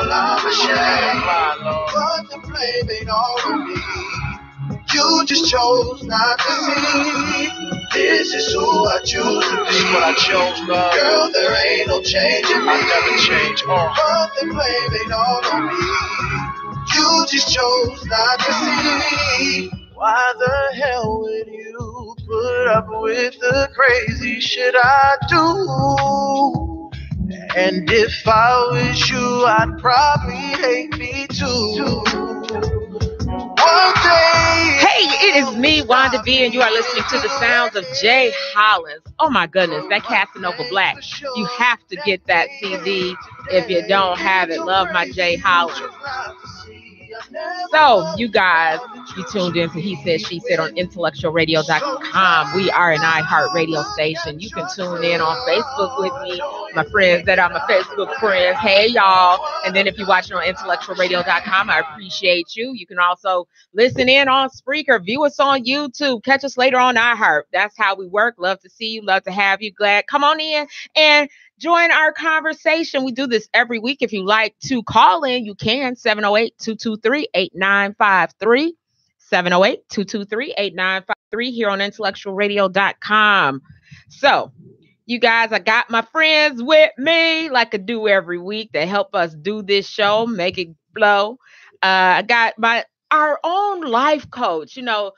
Girl, I'm ashamed, but the blame ain't all on me. You just chose not to see. This is who I choose to be. This is what I chose, love. Girl, there ain't no changing me. I never change. But the blame ain't all on me. You just chose not to see. Why the hell would you put up with the crazy shit I do? And if I was you, I'd probably hate me too. One day. Hey, it is me, Wanda B, and you are listening to the sounds of Jay Hollins. Oh my goodness, that Casanova Black. You have to get that CD if you don't have it. Love my Jay Hollins. So, you guys, you tuned in to He Said, She Said on IntellectualRadio.com. We are an iHeart radio station. You can tune in on Facebook with me, my friends that are my Facebook friends. Hey, y'all. And then if you're watching on IntellectualRadio.com, I appreciate you. You can also listen in on Spreaker, view us on YouTube, catch us later on iHeart. That's how we work. Love to see you. Love to have you. Glad. Come on in and join our conversation. We do this every week. If you like to call in, you can. 708-223-8953. 708-223-8953 here on IntellectualRadio.com. So, you guys, I got my friends with me like I do every week to help us do this show, make it flow. I got our own life coach. You know,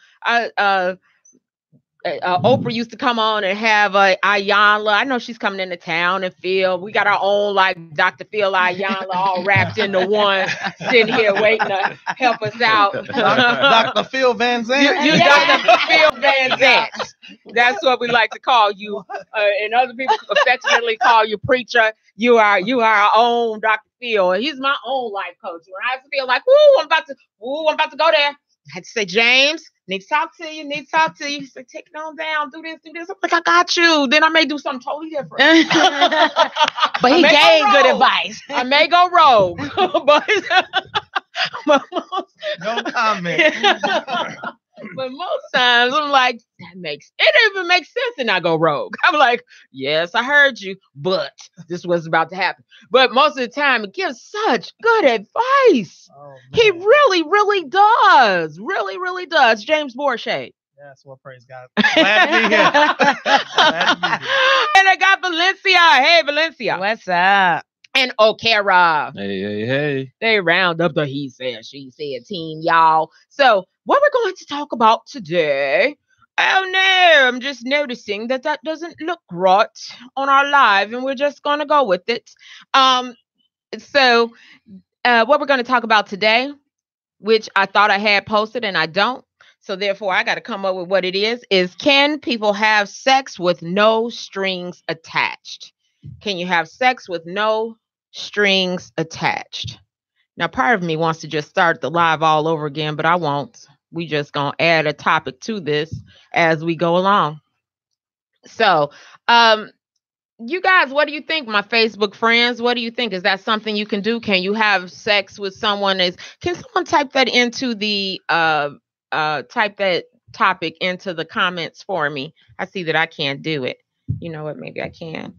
Oprah used to come on and have Ayanla. I know she's coming into town and Phil. We got our own like Dr. Phil Ayanla all wrapped into one, sitting here waiting to help us out. Dr. Phil Van Zandt. You Dr. Phil Van Zandt. That's what we like to call you. And other people affectionately call you preacher. You are our own Dr. Phil. He's my own life coach. When I feel like, I'm about to go there. I had to say, James, need to talk to you. He said, take it on down, do this. I'm like, I got you. Then I may do something totally different. But he gave good advice. I may go rogue. but No comment. But most times I'm like, it even makes sense and I go rogue. I'm like, yes, I heard you, but this was about to happen. But most of the time it gives such good advice. Oh, he really, really does. Really, really does. James Borchay. Yes, well, praise God. Glad to be here. And I got Valencia. Hey, Valencia. What's up? And Okera. Hey. They round up the He Said, She Said team, y'all. So what we're going to talk about today, oh no, I'm just noticing that doesn't look right on our live, and we're just going to go with it. So what we're going to talk about today, which I thought I had posted and I don't, so therefore I got to come up with what it is can people have sex with no strings attached? Can you have sex with no strings attached? Now, part of me wants to just start the live all over again, but I won't. We just going to add a topic to this as we go along. So, you guys, what do you think, my Facebook friends? What do you think? Is that something you can do? Can you have sex with someone? Can someone type that into the type that topic into the comments for me? I see that I can't do it. You know what? Maybe I can.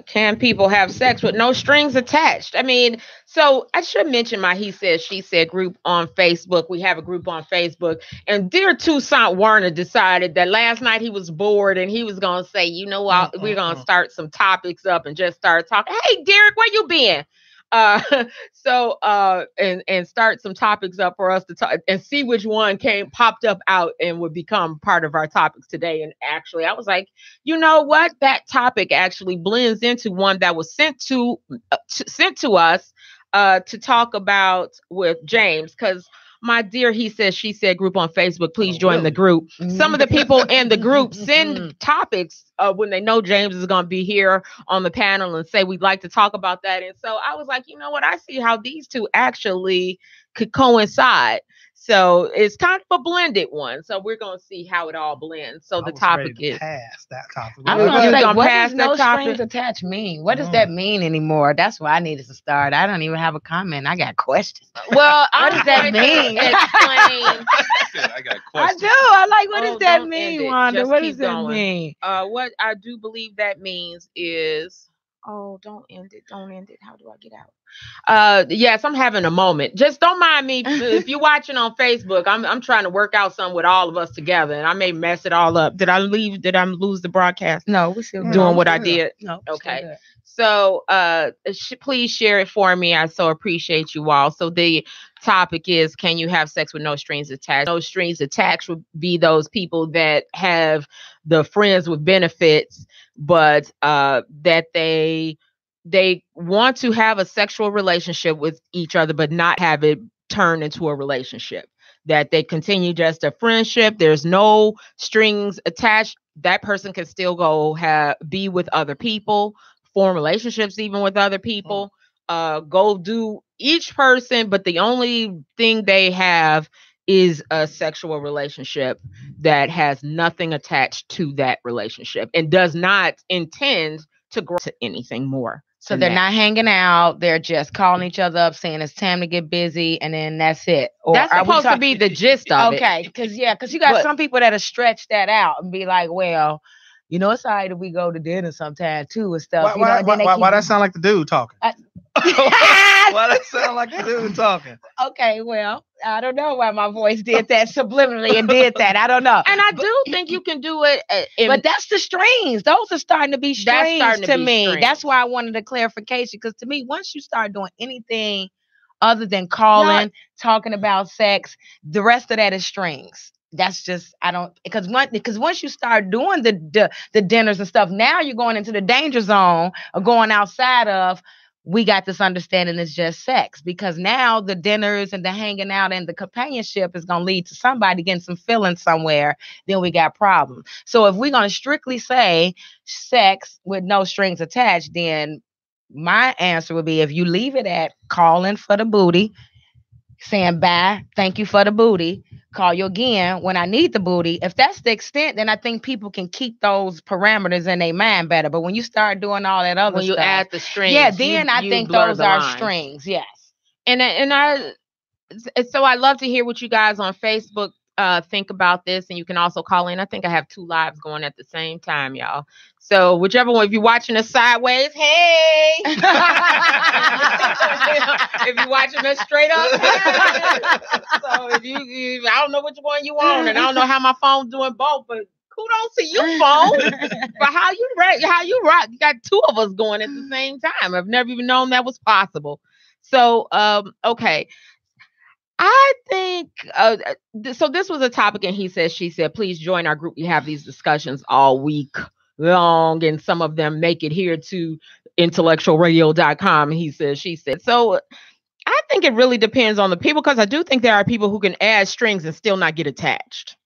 Can people have sex with no strings attached? I mean, so I should mention my He Said, She Said group on Facebook. We have a group on Facebook. And dear Toussaint Warner decided that last night he was bored and he was going to say, you know what, we're going to start some topics up and just start talking. Hey, Derek, where you been? And start some topics up for us to talk and see which one popped up out and would become part of our topics today. And actually, I was like, you know what? That topic actually blends into one that was sent to us to talk about with James, because my dear He Said, She Said group on Facebook, please join the group. Some of the people in the group send topics when they know James is going to be here on the panel and say, we'd like to talk about that. And so I was like, you know what? I see how these two actually could coincide. So it's kind of a blended one. So we're going to see how it all blends. So the topic is pass that topic. I was going to say, what does no strings attached mean? What does that mean anymore? That's why I needed to start. I don't even have a comment. I got questions. Well, what does that mean? Explain. I got questions. I do. I like, what does that mean, Wanda? Just what does that going. mean? What I do believe that means is, don't end it. How do I get out? Yes, I'm having a moment. Just don't mind me if you're watching on Facebook. I'm trying to work out something with all of us together, and I may mess it all up. Did I leave? Did I lose the broadcast? No, we're still doing what I did. No, okay. So, please share it for me. I so appreciate you all. So the topic is: can you have sex with no strings attached? No strings attached would be those people that have the friends with benefits, but that they want to have a sexual relationship with each other, but not have it turn into a relationship. That they continue just a friendship. There's no strings attached. That person can still go be with other people, form relationships even with other people, go do each person, but the only thing they have is a sexual relationship that has nothing attached to that relationship and does not intend to grow to anything more. So they're not hanging out. They're just calling each other up, saying it's time to get busy, and then that's it. Or that's supposed to be the gist of it. Okay, because you got some people that'll stretch that out and be like, well, you know, it's all right if we go to dinner sometime too and stuff. Why that sound like the dude talking? Why that sound like the dude talking? Okay, well, I don't know why my voice did that subliminally and did that. I don't know. And I do think you can do it. But that's the strings. Those are starting to be strings to me. Strings. That's why I wanted a clarification. Because to me, once you start doing anything other than calling, talking about sex, the rest of that is strings. That's just, I don't, because once you start doing the dinners and stuff, now you're going into the danger zone of going outside of, we got this understanding it's just sex, because now the dinners and the hanging out and the companionship is going to lead to somebody getting some feelings somewhere. Then we got problems. So if we're going to strictly say sex with no strings attached, then my answer would be, if you leave it at calling for the booty, saying bye, thank you for the booty, call you again when I need the booty. If that's the extent, then I think people can keep those parameters in their mind better. But when you start doing all that other stuff, when you add the strings, then I think those are strings. Yes. So I love to hear what you guys on Facebook think about this, and you can also call in. I think I have 2 lives going at the same time, y'all. So whichever one, if you're watching us sideways, hey. If you're watching us straight up, hey. So if you I don't know which one you on, and I don't know how my phone's doing both, but kudos to you, phone, for how you rock. You got 2 of us going at the same time. I've never even known that was possible. So okay. I think, so this was a topic, and he said, she said, please join our group. We have these discussions all week long, and some of them make it here to IntellectualRadio.com. He said, she said. So I think it really depends on the people, because I do think there are people who can add strings and still not get attached.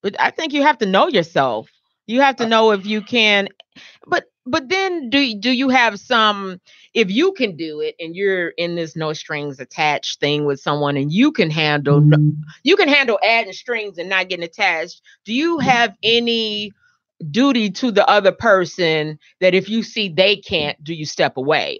But I think you have to know yourself. You have to know if you can. But then do you have some, if you can do it and you're in this no strings attached thing with someone, and you can handle adding strings and not getting attached, do you have any duty to the other person that if you see they can't, do you step away?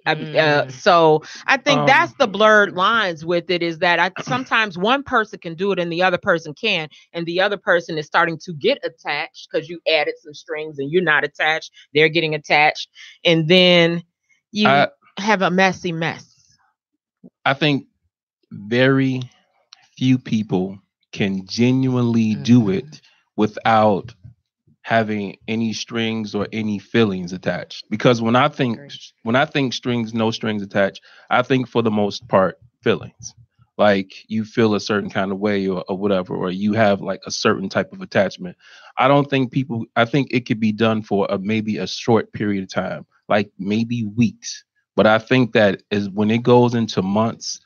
So I think that's the blurred lines with it, is that sometimes one person can do it and the other person can, and the other person is starting to get attached because you added some strings and you're not attached, they're getting attached, and then you have a messy mess. I think very few people can genuinely do it without having any strings or any feelings attached. Because when I think strings, no strings attached, I think for the most part feelings. Like you feel a certain kind of way or whatever, or you have like a certain type of attachment. I think it could be done for maybe a short period of time, like maybe weeks. But I think that is when it goes into months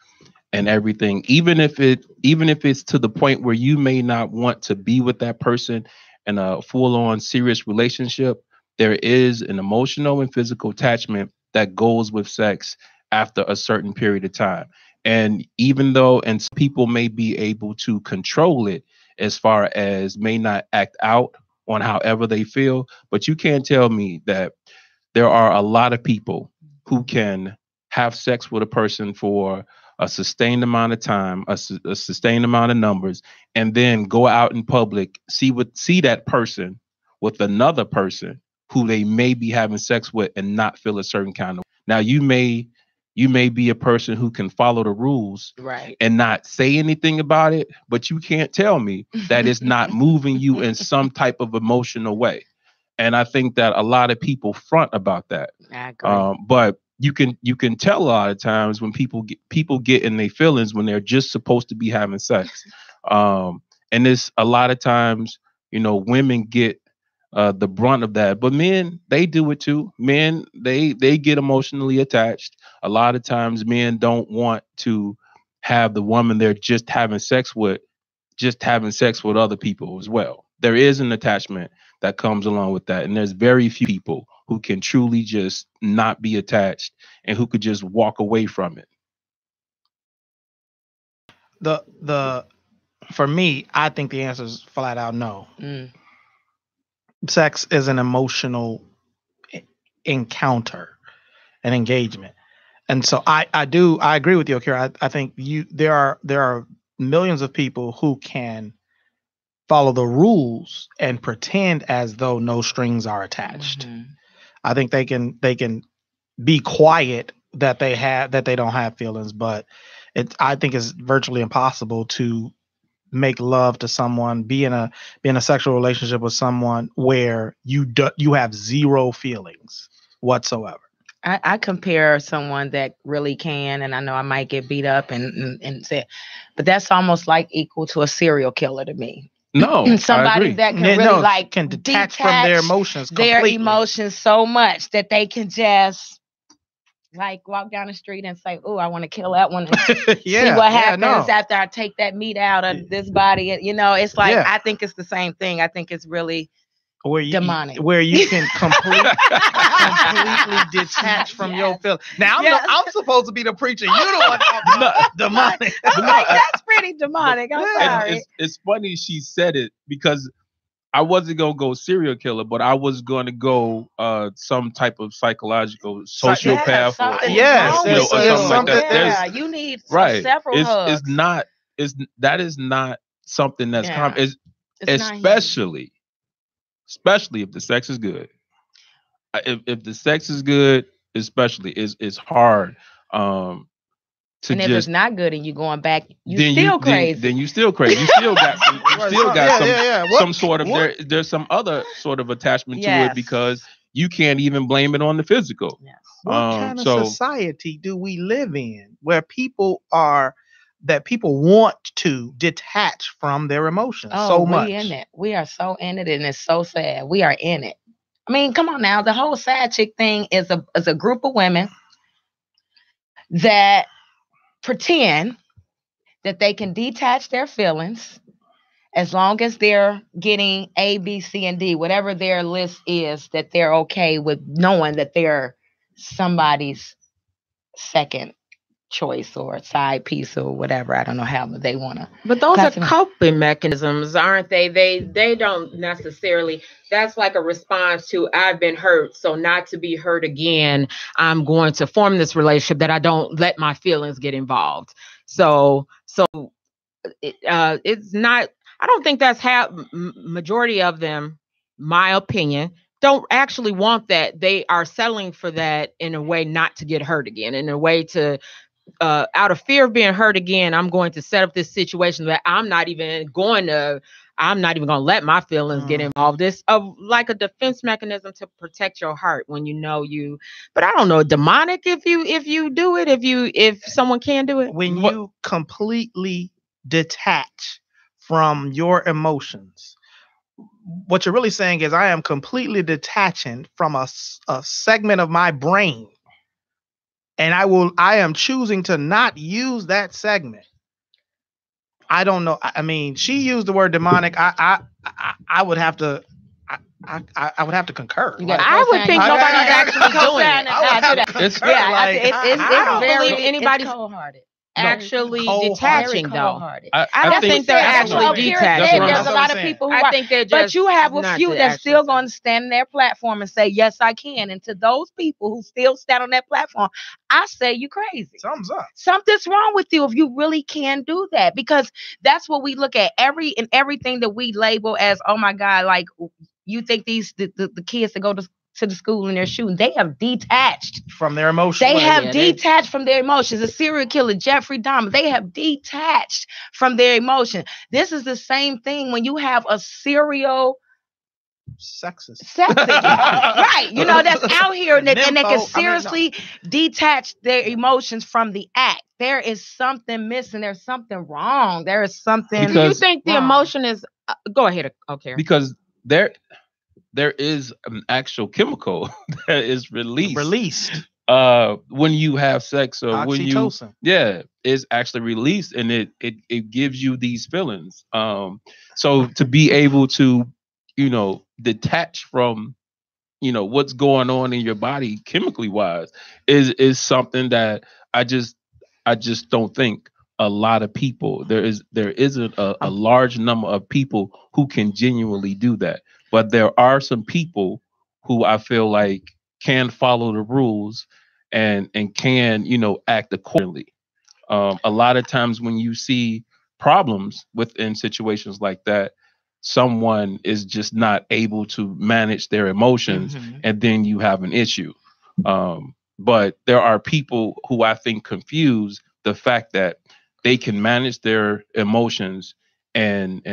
and everything, even if it's to the point where you may not want to be with that person in a full-on serious relationship, there is an emotional and physical attachment that goes with sex after a certain period of time. And even though people may be able to control it as far as may not act out on however they feel, but you can't tell me that there are a lot of people who can have sex with a person for a sustained amount of time, a sustained amount of numbers, and then go out in public, see that person with another person who they may be having sex with and not feel a certain kind of way. Now, you may You may be a person who can follow the rules and not say anything about it, but you can't tell me that it's not moving you in some type of emotional way. And I think that a lot of people front about that. I agree. But you can tell a lot of times when people get in their feelings when they're just supposed to be having sex. And it's a lot of times, women get the brunt of that, but men, they do it too. Men, they get emotionally attached. A lot of times men don't want to have the woman they're just having sex with other people as well. There is an attachment that comes along with that, and there's very few people who can truly just not be attached and who could just walk away from it. For me, I think the answer is flat out no. Sex is an emotional encounter, an engagement. And so I agree with you, Akira. I think there are millions of people who can follow the rules and pretend as though no strings are attached. I think they can be quiet that they don't have feelings, but I think it's virtually impossible to make love to someone, be in a sexual relationship with someone where you have zero feelings whatsoever. I compare someone that really can, and I know I might get beat up and say, but that's almost like equal to a serial killer to me. No, somebody that can really can detach from their emotions completely. Their emotions so much that they can just like walk down the street and say, "Oh, I want to kill that one." And see what happens after I take that meat out of this body. It's like I think it's the same thing. I think it's really demonic. Where you can completely detach from your feelings. Now I'm supposed to be the preacher. You don't want to demonic. I'm like, that's pretty demonic. I'm sorry. It's funny she said it because I wasn't gonna go serial killer, but I was gonna go some type of psychological sociopath or something like that. You need several hugs. That is not something that's common. Especially if the sex is good. If the sex is good, especially it's hard. And if it's not good and you going back, you still crazy. Then you still crazy. You still got some sort of there's some other sort of attachment to it because you can't even blame it on the physical. Yes. What kind of society do we live in where people want to detach from their emotions so much? We in it. We are so in it, and it's so sad. We are in it. I mean, come on now. The whole side chick thing is a group of women that pretend that they can detach their feelings as long as they're getting A, B, C, and D, whatever their list is, that they're okay with knowing that they're somebody's second choice or side piece or whatever. I don't know how they want to. But those are coping mechanisms, aren't they? They don't necessarily. That's like a response to I've been hurt, so not to be hurt again, I'm going to form this relationship that I don't let my feelings get involved. So it's not. I don't think that's how majority of them, my opinion, don't actually want that. They are settling for that in a way not to get hurt again, in a way to. Out of fear of being hurt again, I'm going to set up this situation that I'm not even going to let my feelings get involved. It's like a defense mechanism to protect your heart when you. But I don't know, demonic if you do it, if someone can do it. When you completely detach from your emotions, what you're really saying is I am completely detaching from a segment of my brain. And I am choosing to not use that segment. I don't know. I mean, she used the word demonic. I would have to. I would have to concur. I would think nobody's actually doing it. I don't believe anybody's cold-hearted. Actually detaching though. I don't think they're actually detaching. There's a lot of people who I think they're just, but you have a few that's still going to stand on their platform and say, yes, I can. And to those people who still stand on that platform, I say you crazy. Thumbs up. Something's wrong with you if you really can do that, because that's what we look at everything that we label as, oh my God, like you think the kids that go to to the school and they're shooting. They have detached from their emotions. They have detached from their emotions. A serial killer, Jeffrey Dahmer, they have detached from their emotion. This is the same thing when you have a serial sexist. Right. You know, that's out here and they can seriously detach their emotions from the act. There is something missing. There's something wrong. There is something. Do you think the emotion is go ahead, okay? Because there is an actual chemical that is released when you have sex, or oxytocin. when you is actually released, and it gives you these feelings. So to be able to, detach from, what's going on in your body chemically wise is something that I just don't think a lot of people, there isn't a large number of people who can genuinely do that. But there are some people who I feel like can follow the rules and can, act accordingly. A lot of times when you see problems within situations like that, someone is just not able to manage their emotions, and then you have an issue. But there are people who I think confuse the fact that they can manage their emotions and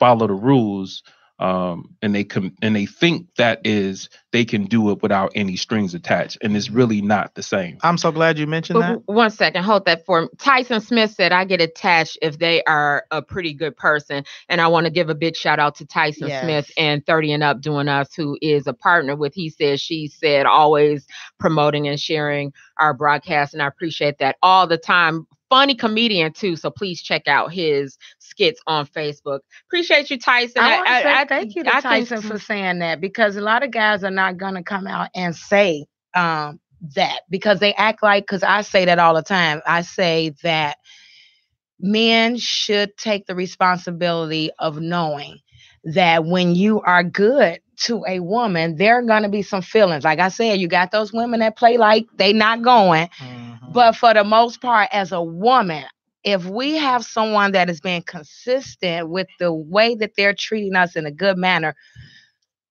follow the rules, and they think that is they can do it without any strings attached, and it's really not the same. I'm so glad you mentioned that. 1 second, hold that for me. Tyson Smith said, I get attached if they are a pretty good person. And I want to give a big shout out to Tyson Smith and 30 and Up Doing Us, who is a partner with He Said, She Said, always promoting and sharing our broadcast. And I appreciate that all the time. Funny comedian too, so please check out his skits on Facebook. Appreciate you, Tyson. I thank you to Tyson for saying that, because a lot of guys are not gonna come out and say that, because they act like, because I say that all the time. I say that men should take the responsibility of knowing that when you are good to a woman, there are going to be some feelings. Like I said, you got those women that play like they not going. But for the most part, as a woman, if we have someone that is being consistent with the way that they're treating us in a good manner,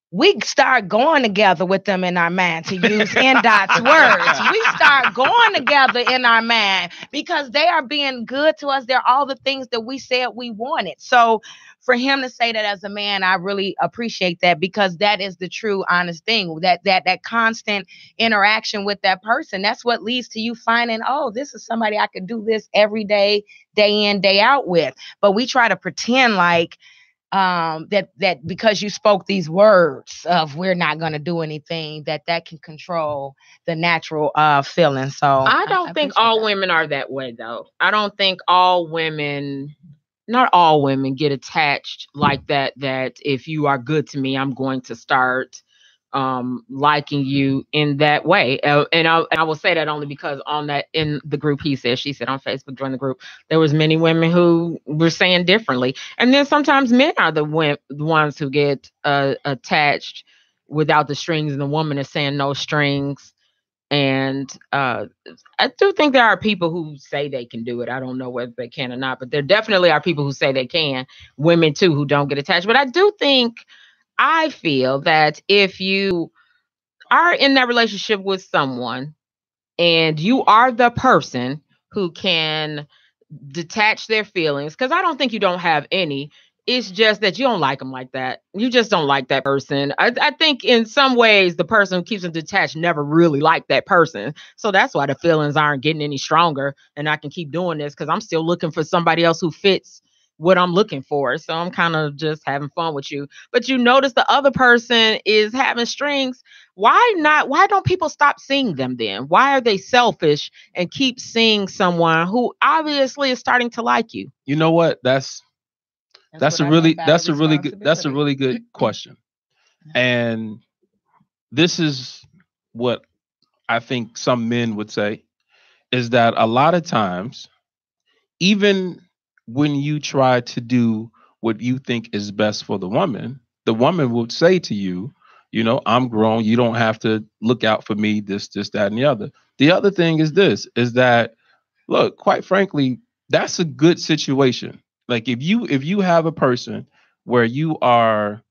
we start going together with them in our mind, to use N.'s words. We start going together in our mind because they are being good to us. They're all the things that we said we wanted. So for him to say that as a man, I really appreciate that, because that is the true, honest thing. That constant interaction with that person, that's what leads to you finding, oh, this is somebody I could do this every day, day in, day out with. But we try to pretend like that because you spoke these words of we're not going to do anything, that can control the natural feeling. So I don't think all women are that way, though. I don't think all women, not all women, get attached like that if you are good to me, I'm going to start liking you in that way. And I will say that only because in the group He Said, She Said on Facebook, join the group, there was many women who were saying differently. And then sometimes men are the ones who get attached without the strings, and the woman is saying no strings. And I do think there are people who say they can do it. I don't know whether they can or not, but there definitely are people who say they can. Women too who don't get attached. But I feel that if you are in that relationship with someone and you are the person who can detach their feelings, because I don't think you don't have any. It's just that you don't like them like that. You just don't like that person. I think in some ways the person who keeps them detached never really liked that person. So that's why the feelings aren't getting any stronger. And I can keep doing this because I'm still looking for somebody else who fits what I'm looking for. So I'm kind of just having fun with you. But you notice the other person is having strings. Why not? Why don't people stop seeing them then? Why are they selfish and keep seeing someone who obviously is starting to like you? You know what? That's a really good question. And this is what I think some men would say, is that a lot of times, even when you try to do what you think is best for the woman will say to you, I'm grown. You don't have to look out for me, this, that, and the other. The other thing is that, look, quite frankly, that's a good situation. Like if you have a person where you are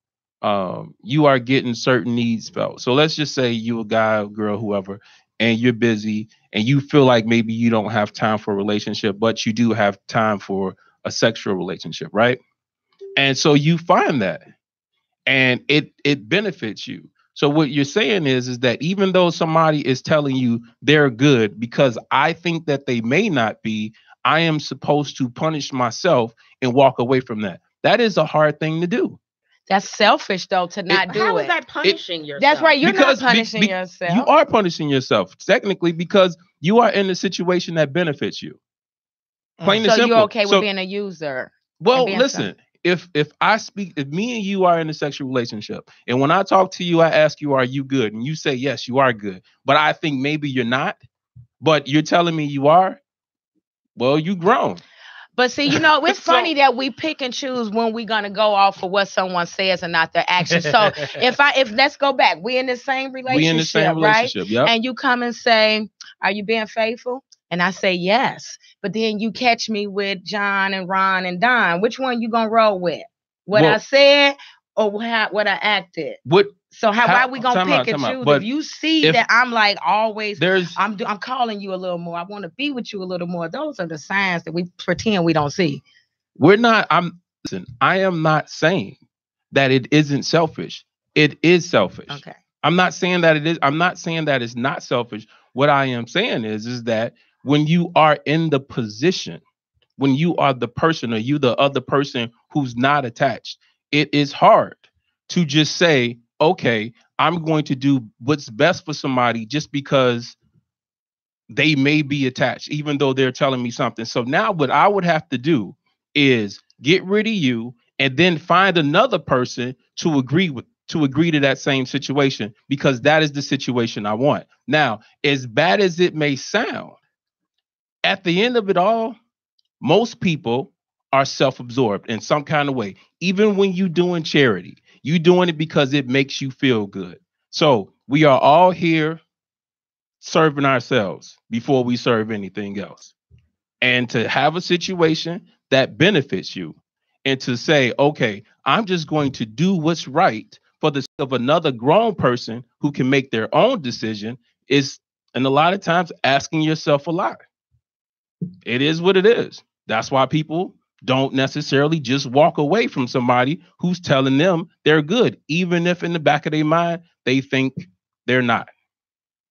you are getting certain needs felt. So let's just say you a guy, girl, whoever, and you're busy and you feel like maybe you don't have time for a relationship, but you do have time for a sexual relationship, right? And so you find that and it benefits you. So what you're saying is that even though somebody is telling you they're good because I think that they may not be, I am supposed to punish myself and walk away from that. That is a hard thing to do. That's selfish, though, to not do it. How is that punishing yourself? That's right. You're not punishing yourself. You are punishing yourself, technically, because you are in a situation that benefits you. Plain and simple. So you're okay with being a user? Well, listen. If me and you are in a sexual relationship, and when I talk to you, I ask you, are you good? And you say, yes, you are good. But I think maybe you're not. But you're telling me you are. Well, you grown. But see, it's funny that we pick and choose when we're gonna go off for what someone says and not their actions. So if let's go back, we in the same relationship, right? Yep. And you come and say, are you being faithful? And I say yes. But then you catch me with John and Ron and Don. Which one you gonna roll with? I said or what I acted? Why are we gonna pick and choose? If you see that I'm like always, I'm calling you a little more. I want to be with you a little more. Those are the signs that we pretend we don't see. I am not saying that it isn't selfish. It is selfish. Okay. I'm not saying that it is. I'm not saying that it's not selfish. What I am saying is that when you are in the position, when you are the person or you the other person who's not attached, it is hard to just say, okay, I'm going to do what's best for somebody just because they may be attached, even though they're telling me something. So now what I would have to do is get rid of you and then find another person to agree to that same situation, because that is the situation I want. Now, as bad as it may sound, at the end of it all, most people are self-absorbed in some kind of way. Even when you're doing charity, you're doing it because it makes you feel good. So we are all here serving ourselves before we serve anything else. And to have a situation that benefits you and to say, okay, I'm just going to do what's right for the sake of another grown person who can make their own decision is, and a lot of times, asking yourself a lot. It is what it is. That's why people don't necessarily just walk away from somebody who's telling them they're good, even if in the back of their mind, they think they're not.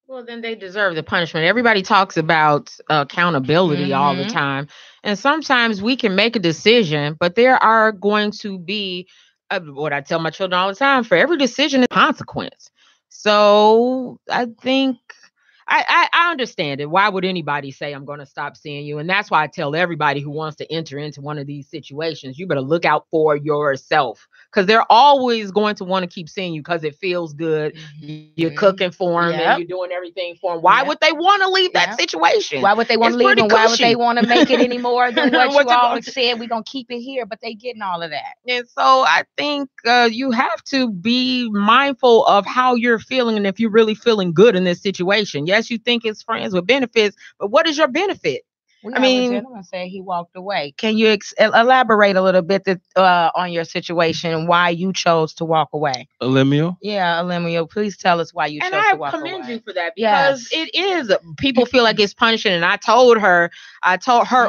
Well, then they deserve the punishment. Everybody talks about accountability all the time. And sometimes we can make a decision, but there are going to be, what I tell my children all the time, for every decision is consequence. So I think I understand it. Why would anybody say I'm going to stop seeing you? And that's why I tell everybody who wants to enter into one of these situations, you better look out for yourself, because they're always going to want to keep seeing you because it feels good. You're cooking for them and you're doing everything for them. Why would they want to leave that situation? Why would they want to leave, and why would they want to make it any more than what you always said? We're going to keep it here, but they getting all of that. And so I think you have to be mindful of how you're feeling and if you're really feeling good in this situation. Yes, you think it's friends with benefits, but what is your benefit? I mean, the gentleman said he walked away. Can you elaborate a little bit on your situation and why you chose to walk away? Alemio? Yeah, Alemio, please tell us why you chose to walk away. And I commend you for that, because it is, people feel like it's punishing. And I told her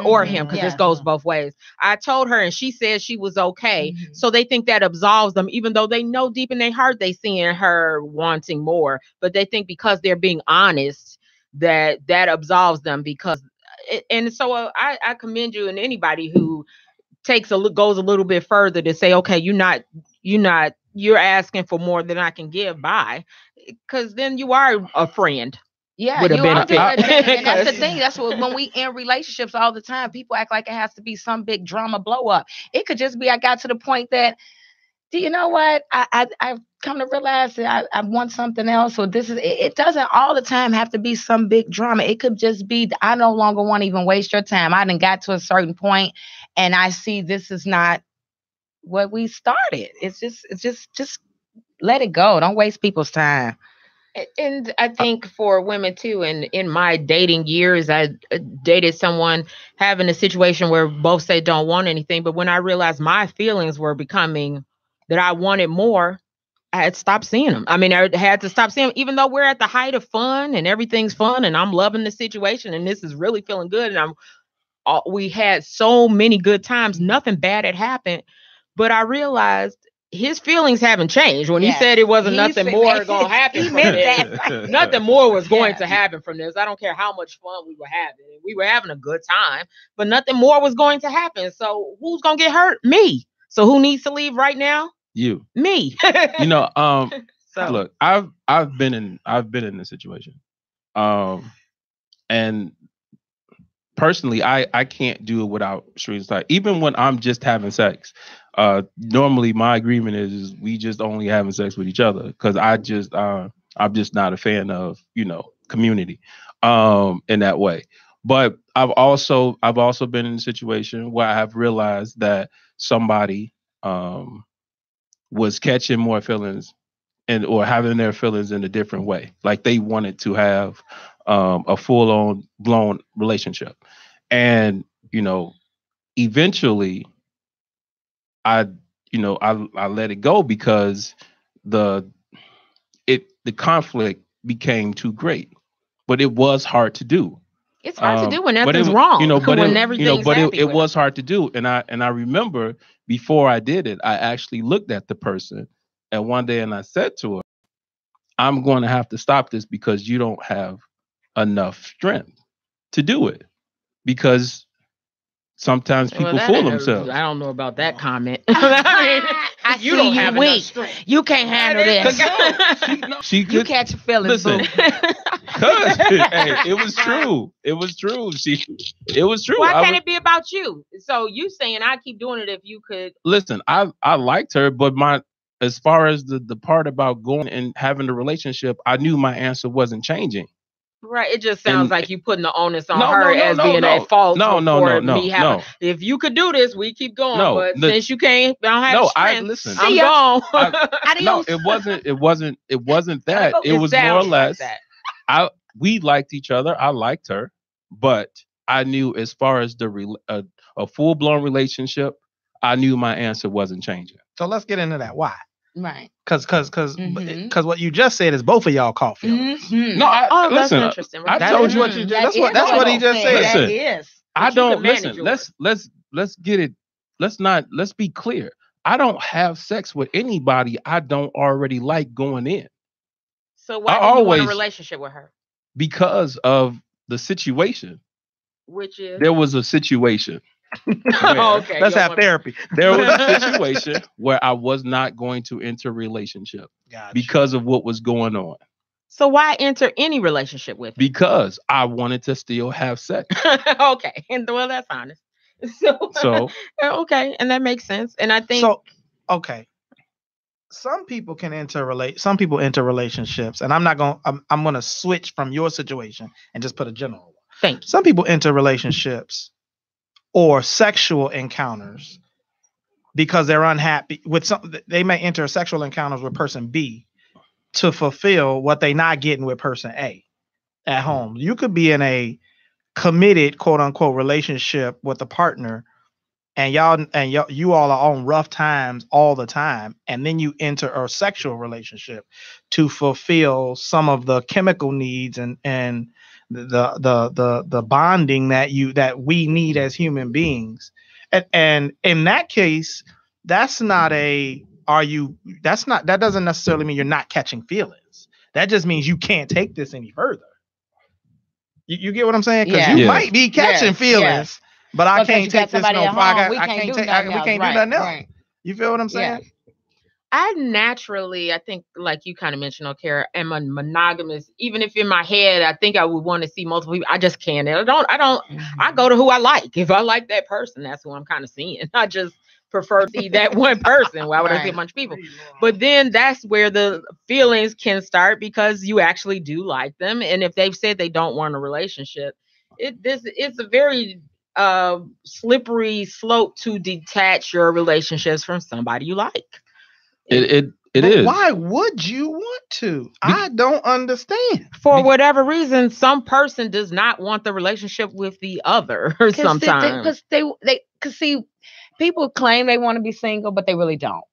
or him, because this goes both ways. I told her and she said she was okay. So they think that absolves them, even though they know deep in their heart they seeing her wanting more. But they think because they're being honest that absolves them, because and so I commend you, and anybody who goes a little bit further to say, okay, you're asking for more than I can give by, because then you are a friend. Yeah, you are. And that's the thing. That's what, when we in relationships all the time, people act like it has to be some big drama blow up. It could just be, I got to the point that, do you know what? I've come to realize that I want something else, or this is. It doesn't all the time have to be some big drama. It could just be, I no longer want to even waste your time. I done got to a certain point, and I see this is not what we started. It's just let it go. Don't waste people's time. And I think for women too, and in my dating years, I dated someone having a situation where both say don't want anything, but when I realized my feelings were becoming that I wanted more, I had stopped seeing him. I mean, I had to stop seeing him, even though we're at the height of fun and everything's fun and I'm loving the situation and this is really feeling good. And we had so many good times. Nothing bad had happened, but I realized his feelings haven't changed. When he said it wasn't nothing more going to happen from this, nothing more was going to happen from this. I don't care how much fun we were having. We were having a good time, but nothing more was going to happen. So who's going to get hurt? Me. So who needs to leave right now? You. Me. Look, I've been in this situation. And personally, I can't do it without strings tied. Even when I'm just having sex, normally my agreement is we just only having sex with each other because I'm just not a fan of community in that way. But I've also been in a situation where I have realized that somebody was catching more feelings or having their feelings in a different way, like they wanted to have a full-on blown relationship. And, eventually I let it go because the conflict became too great, but it was hard to do. It's hard to do when nothing's wrong. It was hard to do. And I remember before I did it, I actually looked at the person and one day and I said to her, I'm going to have to stop this because you don't have enough strength to do it, because sometimes people fool themselves. I don't know about that comment. I you don't have enough strength. You can't handle this. You catch your feelings. Listen, it was true. It was true. It was true. Why can't it be about you? So you saying I keep doing it if you could? Listen, I liked her, but as far as the part about going and having a relationship, I knew my answer wasn't changing. Right. It just sounds like you putting the onus on her as being at fault. No. If you could do this, we keep going. But since you can't, I don't have strength. Listen. I'm gone. It wasn't that. It was more or less. We liked each other. I liked her, but I knew as far as a full blown relationship, I knew my answer wasn't changing. So let's get into that. Why? Right. Because what you just said is both of y'all caught feelings. Mm-hmm. No, listen. That's interesting. I told you what you just. That's what he just said. That is. I don't listen. Let's get it. Let's be clear. I don't have sex with anybody I don't already like going in. So why do you want a relationship with her? Because of the situation. Which is? There was a situation. Okay. Let's have therapy. There was a situation where I was not going to enter a relationship because of what was going on. So why enter any relationship with him? Because I wanted to still have sex. Okay. Well, that's honest. So okay, and that makes sense. And I think okay. Some people enter relationships, and I'm gonna switch from your situation and just put a general one. Thank you. Some people enter relationships or sexual encounters because they're unhappy with they may enter sexual encounters with person B to fulfill what they're not getting with person A at home. You could be in a committed quote unquote relationship with a partner and you all are on rough times all the time, and then you enter a sexual relationship to fulfill some of the chemical needs and the bonding that we need as human beings. And in that case, that doesn't necessarily mean you're not catching feelings. That just means you can't take this any further. You get what I'm saying? Because you might be catching feelings, but I can't take this no further. We can't do nothing else. Right. You feel what I'm saying? Yeah. I naturally, I think, like you kind of mentioned, okay, am a monogamous. Even if in my head, I think I would want to see multiple people. I just can't. I don't. I go to who I like. If I like that person, that's who I'm kind of seeing. I just prefer to see that one person. Why would I see a bunch of people? But then that's where the feelings can start, because you actually do like them, and if they've said they don't want a relationship, it's a very slippery slope to detach your relationships from somebody you like. It is. Why would you want to? I don't understand. For whatever reason, some person does not want the relationship with the other. Sometimes because they see, people claim they want to be single, but they really don't.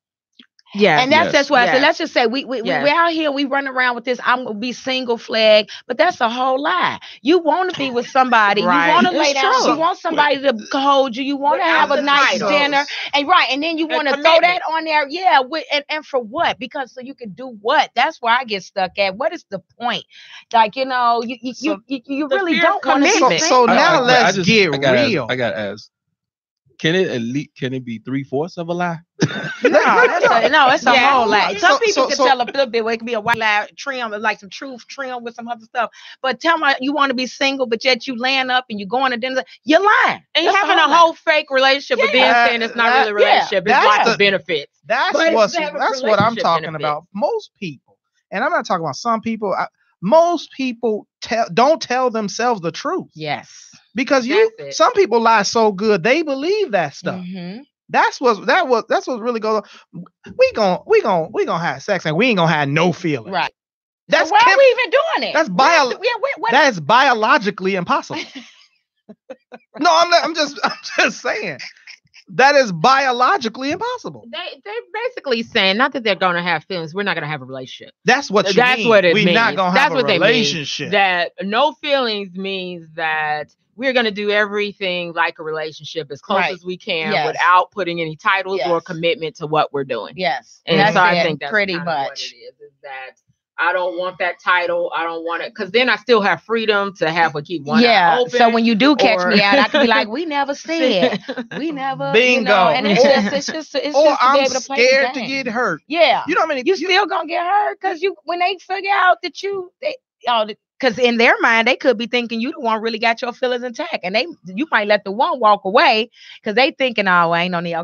Yeah. And that's why I said, let's just say we out here, we run around with this, I'm gonna be single flag, but that's a whole lie. You want to be with somebody, right. You want to lay down, you want somebody to hold you, you want to have a nice dinner, and then you want to throw that on there, and for what? Because so you can do what? That's where I get stuck at. What is the point? Like, you really don't want to. So now let's get real. I gotta ask. Can it be 3/4 of a lie? No, it's a whole lie. Some people can tell a little bit. It can be a white lie trim, like some truth trim with some other stuff. But tell me you want to be single, but yet you laying up and you going to dinner. You're lying. And you're having a whole fake relationship, but then saying it's not really a relationship. It's like the benefits. That's what I'm talking about. Most people, and I'm not talking about some people. Most people don't tell themselves the truth. Yes. Because some people lie so good they believe that stuff. Mm-hmm. That's what really goes on. We gonna have sex and we ain't gonna have no feelings. Right. That's why are we even doing it? That's biologically impossible. No, I'm just saying. That is biologically impossible. They're basically saying not that they're going to have feelings. We're not going to have a relationship. That's what you mean. What it means. We're not going to have a relationship. That no feelings means that we're going to do everything like a relationship as close as we can without putting any titles or commitment to what we're doing. Yes. And so I think that's pretty much what it is that I don't want that title. I don't want it because then I still have freedom to have keep one eye open. So when you do catch me out, I can be like, "We never said, we never." Bingo. And it's just or I'm scared to get hurt. Yeah, you know what I mean. You still gonna get hurt because when they figure out that because in their mind they could be thinking you the one really got your feelings intact, and you might let the one walk away because they thinking, "Oh, I ain't no need.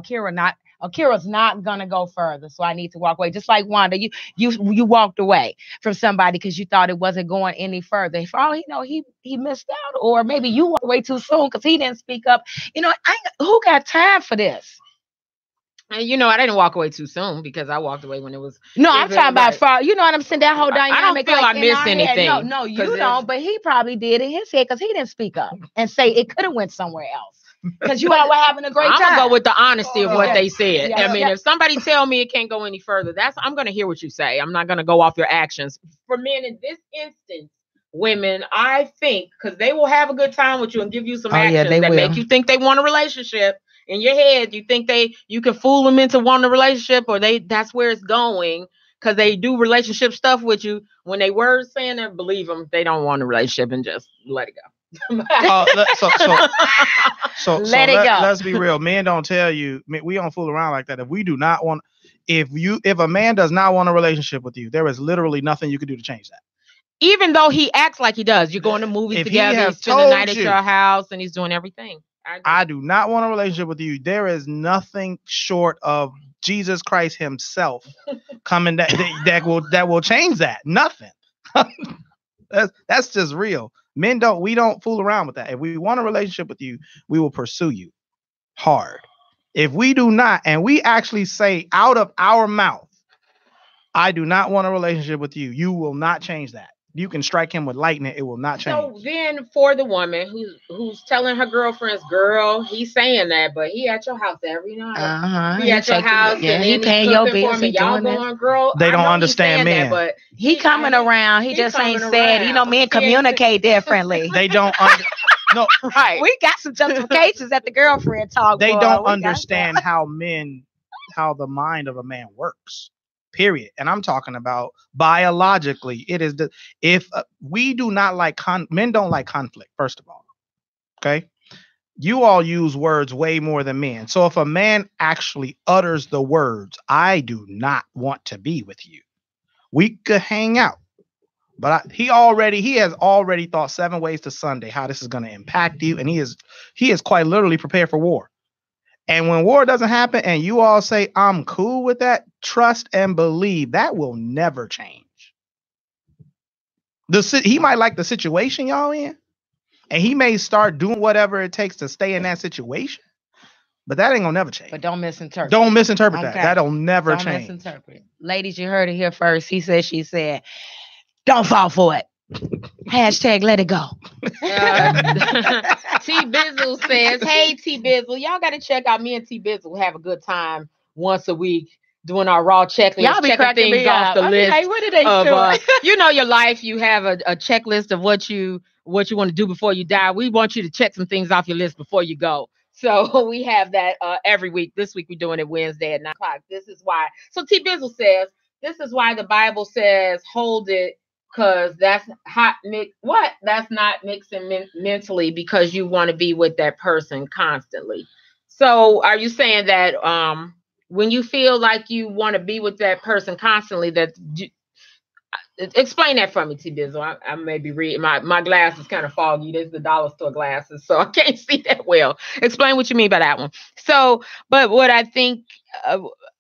Akira's not gonna go further, so I need to walk away." Just like Wanda, you walked away from somebody because you thought it wasn't going any further. For all he missed out, or maybe you walked away too soon because he didn't speak up. Who got time for this? And I didn't walk away too soon because I walked away when it was. No, I'm talking about far. You know what I'm saying? That whole dynamic. I don't feel I missed anything. No, you don't. But he probably did in his head because he didn't speak up and say it could have went somewhere else. Because you all were having a great time. I'm gonna go with the honesty of what they said. I mean, if somebody tell me it can't go any further, I'm gonna hear what you say. I'm not gonna go off your actions. For men in this instance, women, I think, because they will have a good time with you and give you some actions that make you think they want a relationship. In your head, you think you can fool them into wanting a relationship, or that's where it's going. Because they do relationship stuff with you. When they were saying that, believe them, they don't want a relationship and just let it go. Let's be real. Men don't tell you. We don't fool around like that. If we do not want, if a man does not want a relationship with you, there is literally nothing you can do to change that. Even though he acts like he does, you're going to movies together, he's spending the night at your house, and he's doing everything. I do not want a relationship with you. There is nothing short of Jesus Christ Himself coming that will change that. Nothing. That's just real. Men we don't fool around with that. If we want a relationship with you, we will pursue you hard. If we do not, and we actually say out of our mouth, I do not want a relationship with you, you will not change that. You can strike him with lightning, it will not change. So then for the woman who's telling her girlfriends, girl, he's saying that, but he at your house every night. He at your house and he paying your bills. Y'all going, girl. They don't understand men. That, but he coming around. He just ain't said, men communicate differently. They don't no, right. We got some justifications at the girlfriend talk. They don't understand how the mind of a man works. Period. And I'm talking about biologically. It is if we do not like men don't like conflict, first of all. Okay. You all use words way more than men. So if a man actually utters the words, I do not want to be with you, we could hang out. But he has already thought 7 ways to Sunday how this is going to impact you. And he is quite literally prepared for war. And when war doesn't happen and you all say, I'm cool with that, trust and believe that will never change. He might like the situation y'all in, and he may start doing whatever it takes to stay in that situation, but that ain't gonna never change. But don't misinterpret. That. That'll never change. Don't misinterpret. Ladies, you heard it here first. He said, she said, don't fall for it. Hashtag let it go. T Bizzle says, hey T Bizzle, y'all got to check out me and T Bizzle have a good time once a week. doing our raw checklist, y'all be checking things off the list. Like, what are they doing? Your life. You have a checklist of what you want to do before you die. We want you to check some things off your list before you go. So we have that every week. This week we're doing it Wednesday at 9:00. This is why. So T. Bizzle says, this is why the Bible says, hold it, because that's hot mix. What? That's not mixing mentally because you want to be with that person constantly. So are you saying that when you feel like you want to be with that person constantly, that explain that for me, T. Bizzle. I may be reading. My glass is kind of foggy. There's the dollar store glasses, so I can't see that well. Explain what you mean by that one. So, but what I think,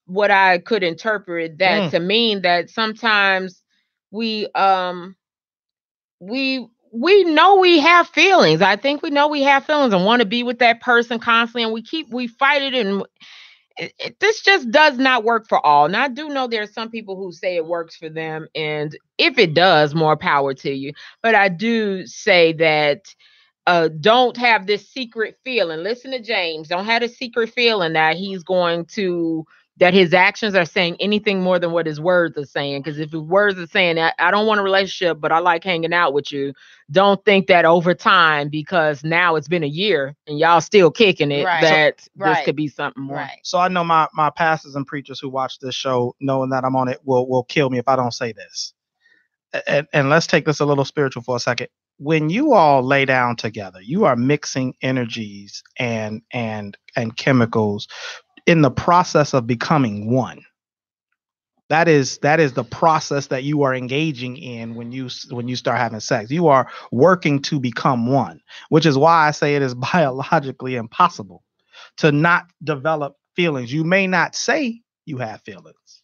what I could interpret that to mean that sometimes we know we have feelings. I think we know we have feelings and want to be with that person constantly, and we fight it and. This just does not work for all. Now, I do know there are some people who say it works for them, and if it does, more power to you. But I do say that don't have this secret feeling. Listen to James. Don't have a secret feeling that that his actions are saying anything more than what his words are saying. Because if his words are saying, I don't want a relationship, but I like hanging out with you, don't think that over time, because now it's been a year and y'all still kicking it, this could be something more. Right. So I know my pastors and preachers who watch this show, knowing that I'm on it, will kill me if I don't say this. And let's take this a little spiritual for a second. When you all lay down together, you are mixing energies and chemicals in the process of becoming one. That is the process that you are engaging in when you start having sex. You are working to become one, which is why I say it is biologically impossible to not develop feelings. You may not say you have feelings.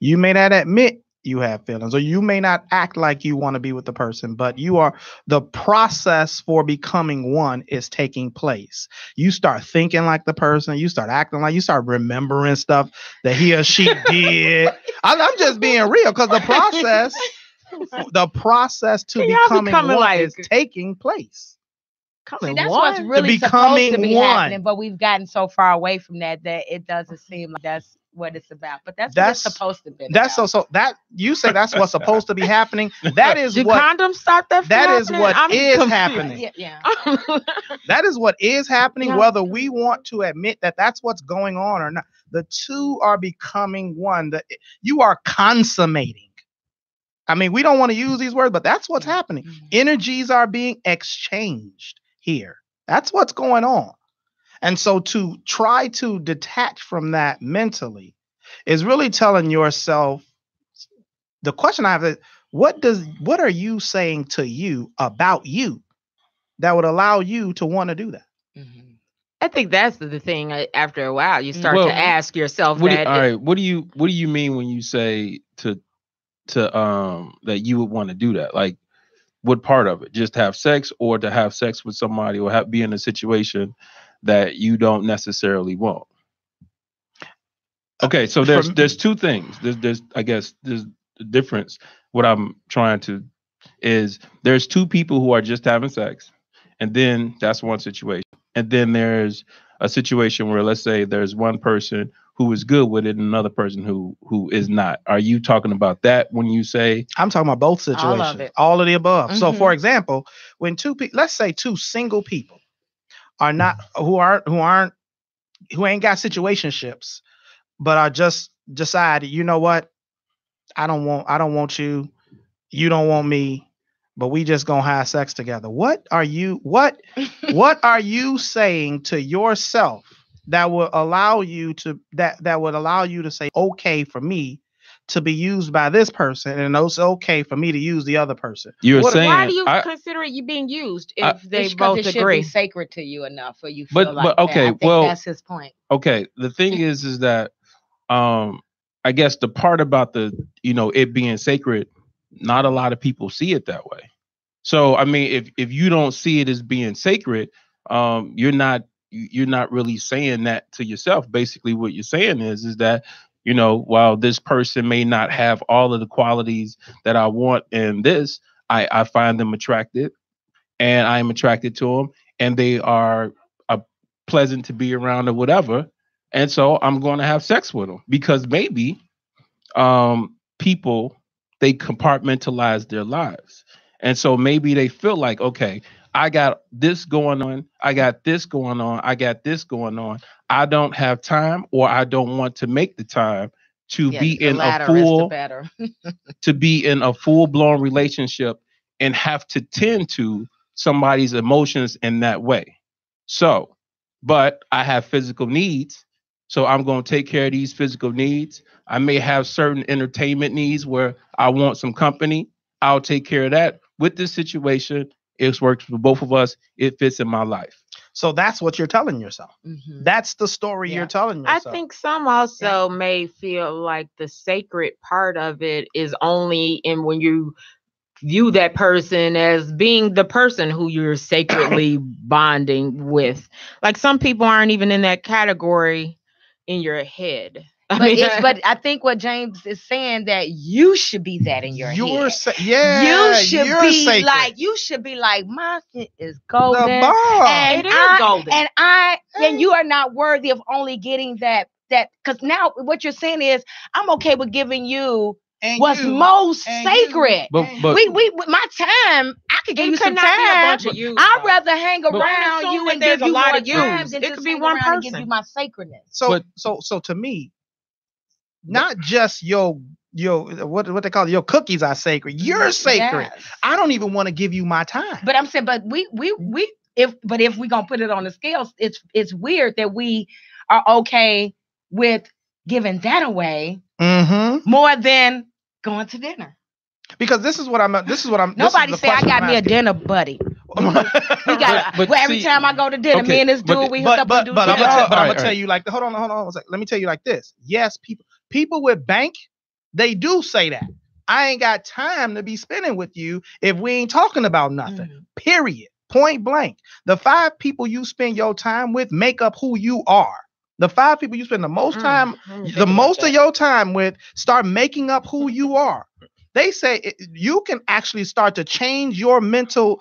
You may not admit you have feelings, or you may not act like you want to be with the person, but the process for becoming one is taking place. You start thinking like the person, you start acting like, you start remembering stuff that he or she did. I'm just being real, because the process to becoming one is taking place. See, that's what's really supposed to be happening, but we've gotten so far away from that it doesn't seem like that's what it's about. But that's what it's supposed to be. That's about. So that you say that's what's supposed to be happening. That is what condoms start that. That is what is happening. Yeah. That is what is happening, whether we want to admit that that's what's going on or not. The two are becoming one. You are consummating. I mean, we don't want to use these words, but that's what's happening. Energies are being exchanged here. That's what's going on. And so to try to detach from that mentally is really telling yourself, the question I have is, what are you saying to you about you that would allow you to want to do that? Mm-hmm. I think that's the thing. After a while, you start to ask yourself all right, what do you mean when you say to that you would want to do that? Like, what part of it? Just have sex, or to have sex with somebody, or be in a situation that you don't necessarily want? Okay, so there's two things. There's I guess there's the difference. What I'm trying to is, there's two people who are just having sex, and then that's one situation. And then there's a situation where, let's say there's one person who is good with it and another person who is not. Are you talking about that when you say? I'm talking about both situations. All of the above. Mm-hmm. So for example, when let's say two single people are not, who ain't got situationships, but are just decided, you know what? I don't want you. You don't want me, but we just gonna have sex together. What are you saying to yourself that would allow you to say, okay for me to be used by this person, and it's okay for me to use the other person? Why do you consider it you being used if they both it agree? Should be sacred to you enough, or you feel but okay, that. I think that's his point. Okay, the thing is that I guess the part about it being sacred, not a lot of people see it that way. So I mean, if you don't see it as being sacred, you're not really saying that to yourself. Basically, what you're saying is that, while this person may not have all of the qualities that I want in this, I find them attractive, and I am attracted to them, and they are pleasant to be around or whatever. And so I'm going to have sex with them because maybe people, they compartmentalize their lives. And so maybe they feel like, okay, I got this going on. I got this going on. I got this going on. I don't have time, or I don't want to make the time to be in a full to be in a full-blown relationship and have to tend to somebody's emotions in that way. So, but I have physical needs, so I'm going to take care of these physical needs. I may have certain entertainment needs where I want some company. I'll take care of that. With this situation, it works for both of us. It fits in my life. So that's what you're telling yourself. Mm-hmm. That's the story you're telling yourself. I think some also may feel like the sacred part of it is only in when you view that person as being the person who you're sacredly bonding with. Like some people aren't even in that category in your head. But I think what James is saying, that you should be that in your head. You should be sacred. You should be like, my shit is golden. The bar. And golden. And you are not worthy of only getting that because now what you're saying is, I'm okay with giving you what's most sacred. But we my time, I could give you some time. I'd rather hang around you and give you more time than just hang around and give you my sacredness. So to me, not just your what they call it, your cookies are sacred. You're sacred. Yes. I don't even want to give you my time. But I'm saying, if we're gonna put it on the scales, it's weird that we are okay with giving that away more than going to dinner. Because this is what I'm. Nobody say I got me a dinner buddy. Every time I go to dinner, me and this dude, we hook up and do dinner. I'm gonna tell you like, hold on. Let me tell you like this. Yes, people with bank, they do say that. I ain't got time to be spending with you if we ain't talking about nothing. Period. Point blank. The 5 people you spend your time with make up who you are. The 5 people you spend the most time, the most of your time with, start making up who you are. They say you can actually start to change your mental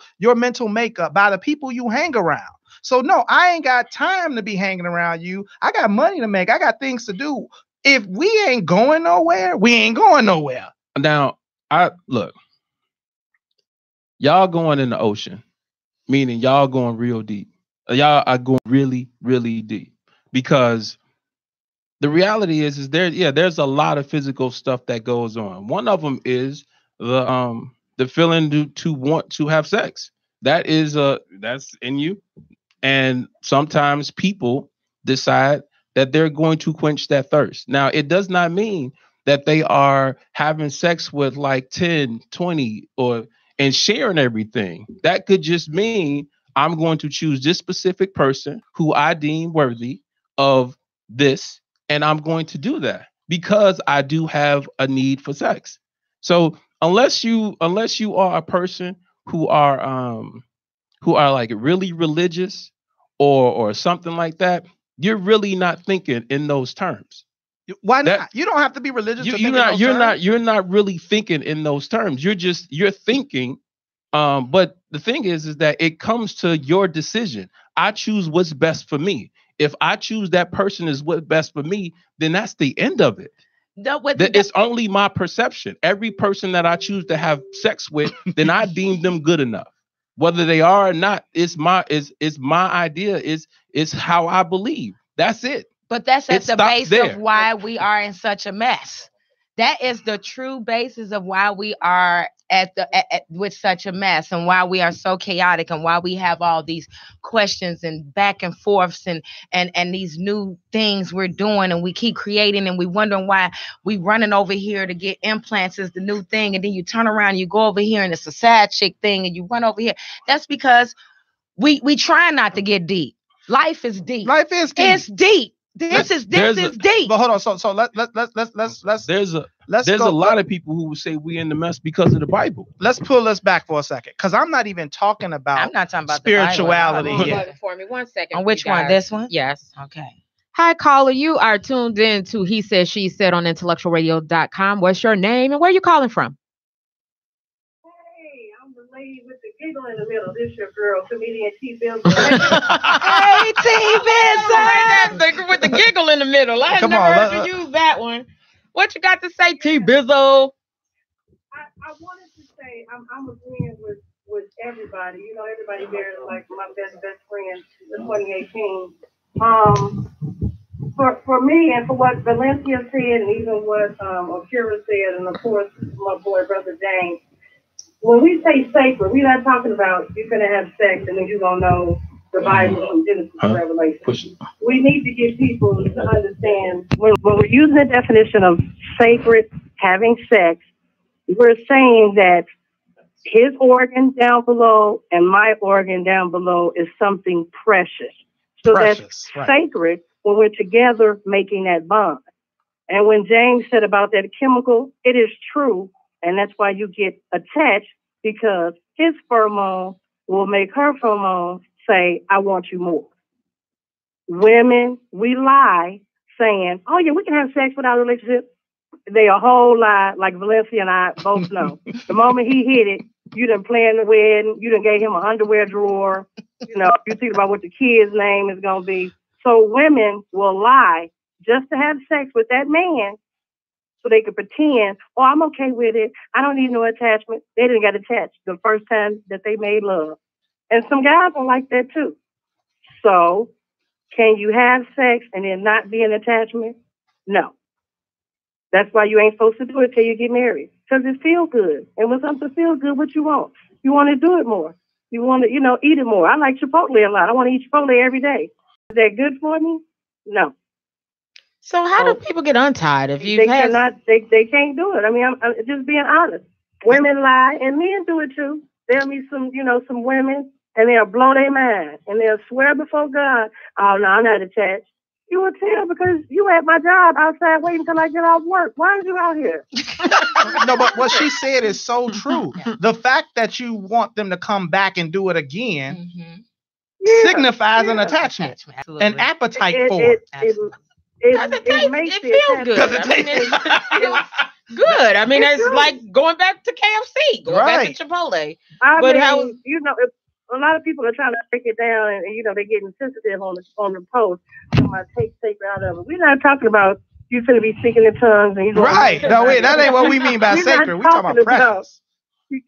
makeup by the people you hang around. So no, I ain't got time to be hanging around you. I got money to make. I got things to do. If we ain't going nowhere, we ain't going nowhere. Now, y'all going in the ocean, meaning y'all going real deep. Y'all are going really, really deep, because the reality is there's a lot of physical stuff that goes on. One of them is the feeling to want to have sex. That's in you. And sometimes people decide that they're going to quench that thirst. Now, it does not mean that they are having sex with like 10, 20 and sharing everything. That could just mean I'm going to choose this specific person who I deem worthy of this, and I'm going to do that because I do have a need for sex. So unless you are a person who are like really religious or something like that, you're really not thinking in those terms. Why not? You don't have to be religious. You're not really thinking in those terms. You're thinking. But the thing is that it comes to your decision. I choose what's best for me. If I choose that person is what's best for me, then that's the end of it. It's only my perception. Every person that I choose to have sex with, then I deem them good enough. Whether they are or not, it's my idea. It's how I believe. That's it. But that's at the base of why we are in such a mess. That is the true basis of why we are with such a mess, and why we are so chaotic, and why we have all these questions and back and forths and these new things we're doing, and we keep creating, and we wondering why we running over here to get implants is the new thing, and then you turn around and you go over here and it's a side chick thing, and you run over here. That's because we try not to get deep. Life is deep. It's deep. This is deep. But hold on. So let's. There's a lot of people who would say we in the mess because of the Bible. Let's pull this back for a second, because I'm not even talking about. I'm not talking about spirituality the Bible. For me 1 second. On which one? This one? Yes. Okay. Hi, caller. You are tuned in to He Said, She Said on IntellectualRadio.com. What's your name and where are you calling from? Hey, I'm the lady with the giggle in the middle. This your girl, comedian T. Benson. Hey, T. Benson! With the giggle in the middle. I've never heard you use that one. What you got to say, T Bizzle? I wanted to say I'm agreeing with everybody. You know, everybody there, like my best friend in 2018. For me and for what Valencia said, and even what Akira said, and of course my boy brother James. When we say sacred, we're not talking about you're gonna have sex and then you're gonna know the Bible from Genesis to Revelation. We need to get people to understand when we're using the definition of sacred, having sex, we're saying that his organ down below and my organ down below is something precious. So that's sacred when we're together making that bond. And when James said about that chemical, it is true. And that's why you get attached, because his pheromone will make her pheromone say, I want you more. Women, we lie saying, oh, yeah, we can have sex without a relationship. They a whole lie, like Valencia and I both know. The moment he hit it, you done planned the wedding, you done gave him an underwear drawer, you know, you think about what the kid's name is going to be. So women will lie just to have sex with that man so they could pretend, oh, I'm okay with it. I don't need no attachment. They didn't get attached the first time that they made love. And some guys are like that too. So can you have sex and then not be an attachment? No. That's why you ain't supposed to do it till you get married. Because it feels good. And when something feels good, what you want? You want to do it more. You want to, eat it more. I like Chipotle a lot. I want to eat Chipotle every day. Is that good for me? No. So how do people get untied if you they can't do it. I mean, I'm just being honest. Women lie and men do it too. There'll be some women and they'll blow their mind and they'll swear before God, oh no, I'm not attached. You will tell because you at my job outside waiting until I get off work. Why are you out here? No, but what she said is so true. The fact that you want them to come back and do it again signifies an attachment, an appetite for it. It makes it feels good. It's good. I mean, it's like going back to KFC, going back to Chipotle. A lot of people are trying to break it down, and they're getting sensitive on the post. So I take sacred out of it. We're not talking about you finna be speaking in tongues and right. No, wait, that ain't what we mean by sacred. We're talking about precious.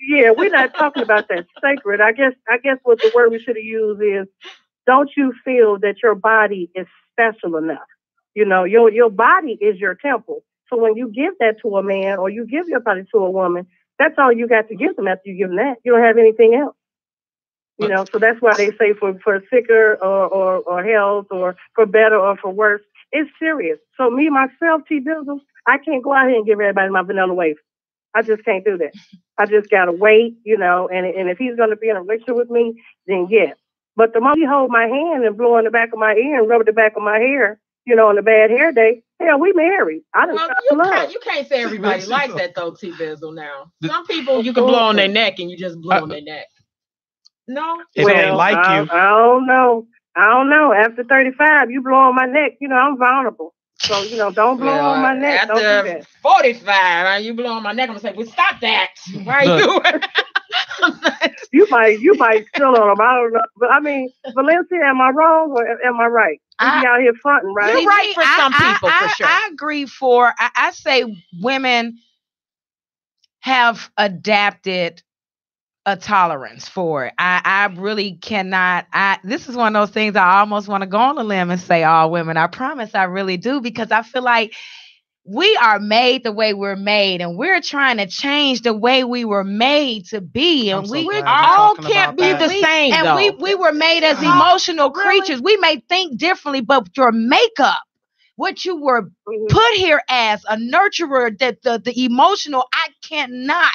Yeah, we're not talking about that sacred. I guess what the word we should have used is, don't you feel that your body is special enough? Your body is your temple. So when you give that to a man or you give your body to a woman, that's all you got to give them after you give them that. You don't have anything else. So that's why they say for sicker or health or for better or for worse, it's serious. So me, myself, T. Bizzle, I can't go out here and give everybody my vanilla wafer. I just can't do that. I just got to wait, and if he's going to be in a relationship with me, then yeah. But the moment he hold my hand and blow in the back of my ear and rub the back of my hair, on a bad hair day, hell, we married. You can't say everybody like that though, T. Bizzle. Now, some people you can blow on their neck and you just blow on their neck. No, if they like you, I don't know. After 35, you blow on my neck. I'm vulnerable. So don't blow on my neck. Don't do that. 45, you blow on my neck. I'm gonna say, well, stop that. Why are you? You might still on them. I don't know. But I mean, Valencia, am I wrong or am I right? You be out here fronting, right? You're right for some people, for sure. I agree I say women have adapted a tolerance for it. I really cannot. This is one of those things I almost want to go on a limb and say all women. I promise I really do, because I feel like we are made the way we're made, and we're trying to change the way we were made to be. And we all can't be the same. And we were made as emotional creatures. We may think differently, but your makeup, what you were put here as a nurturer, that the emotional, I cannot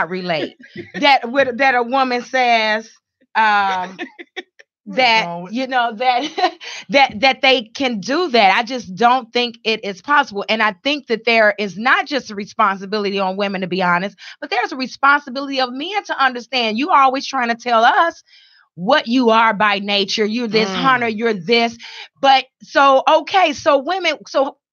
relate that a woman says that they can do that. I just don't think it is possible. And I think that there is not just a responsibility on women to be honest, but there's a responsibility of men to understand. You are always trying to tell us what you are by nature. You're this hunter, you're this. But so women,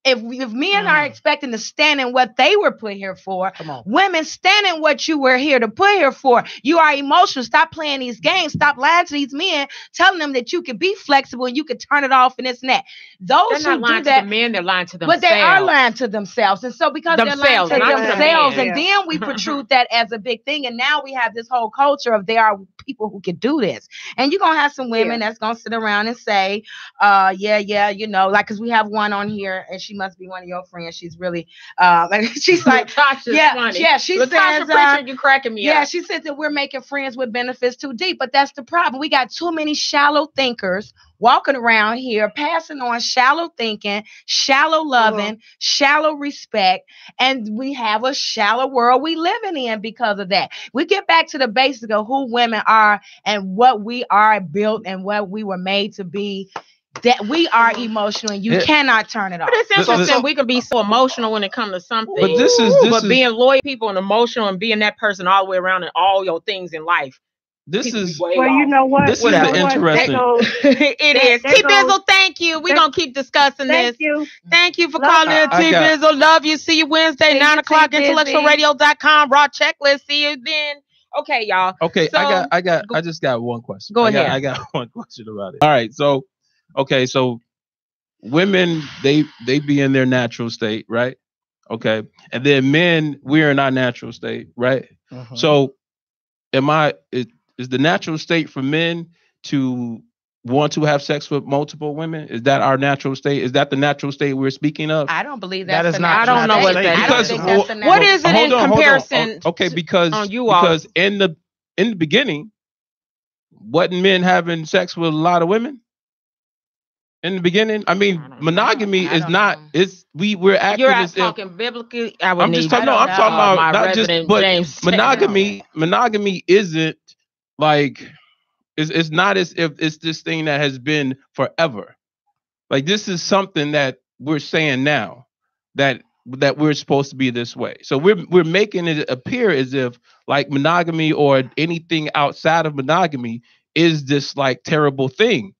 if men are expecting to stand in what they were put here for, women stand in what you were here to put here for. You are emotional. Stop playing these games. Stop lying to these men, telling them that you can be flexible and you can turn it off and this and that. Those they're who not lying do that, to the men, they're lying to themselves. but they are lying to themselves. And so because they're lying to themselves, and then we protrude that as a big thing. And now we have this whole culture of there are people who can do this. And you're going to have some women that's going to sit around and say, you know, like, because we have one on here and she must be one of your friends. She's really, she's like, funny. She Latasha says, you cracking me up. She said that we're making friends with benefits too deep, but that's the problem. We got too many shallow thinkers walking around here, passing on shallow thinking, shallow loving, shallow respect, and we have a shallow world we living in because of that. We get back to the basics of who women are and what we are built and what we were made to be. That we are emotional and you cannot turn it off. But it's interesting we can be so emotional when it comes to something. But this is being loyal people and emotional and being that person all the way around in all your things in life. Well, you know what? This is the interesting. It is. T-Bizzle, thank you. We're going to keep discussing this. Thank you for calling in, T-Bizzle. Love you. See you Wednesday, 9 o'clock, IntellectualRadio.com. Raw checklist. See you then. Okay, y'all. Okay, so, I just got one question. Go ahead. I got one question about it. All right, so women, they be in their natural state, right? Okay. And then men, we're in our natural state, right? So is the natural state for men to want to have sex with multiple women? Is that our natural state? Is that the natural state we're speaking of? I don't believe that is not. I don't know what that is. What is it in comparison? Okay, because in the beginning, wasn't men having sex with a lot of women? In the beginning, I mean, monogamy is not. We're acting. You're talking biblically. I'm talking about not just, but monogamy isn't like it's not as if it's this thing that has been forever. Like this is something that we're saying now that we're supposed to be this way. So we're making it appear as if like monogamy or anything outside of monogamy is this like terrible thing.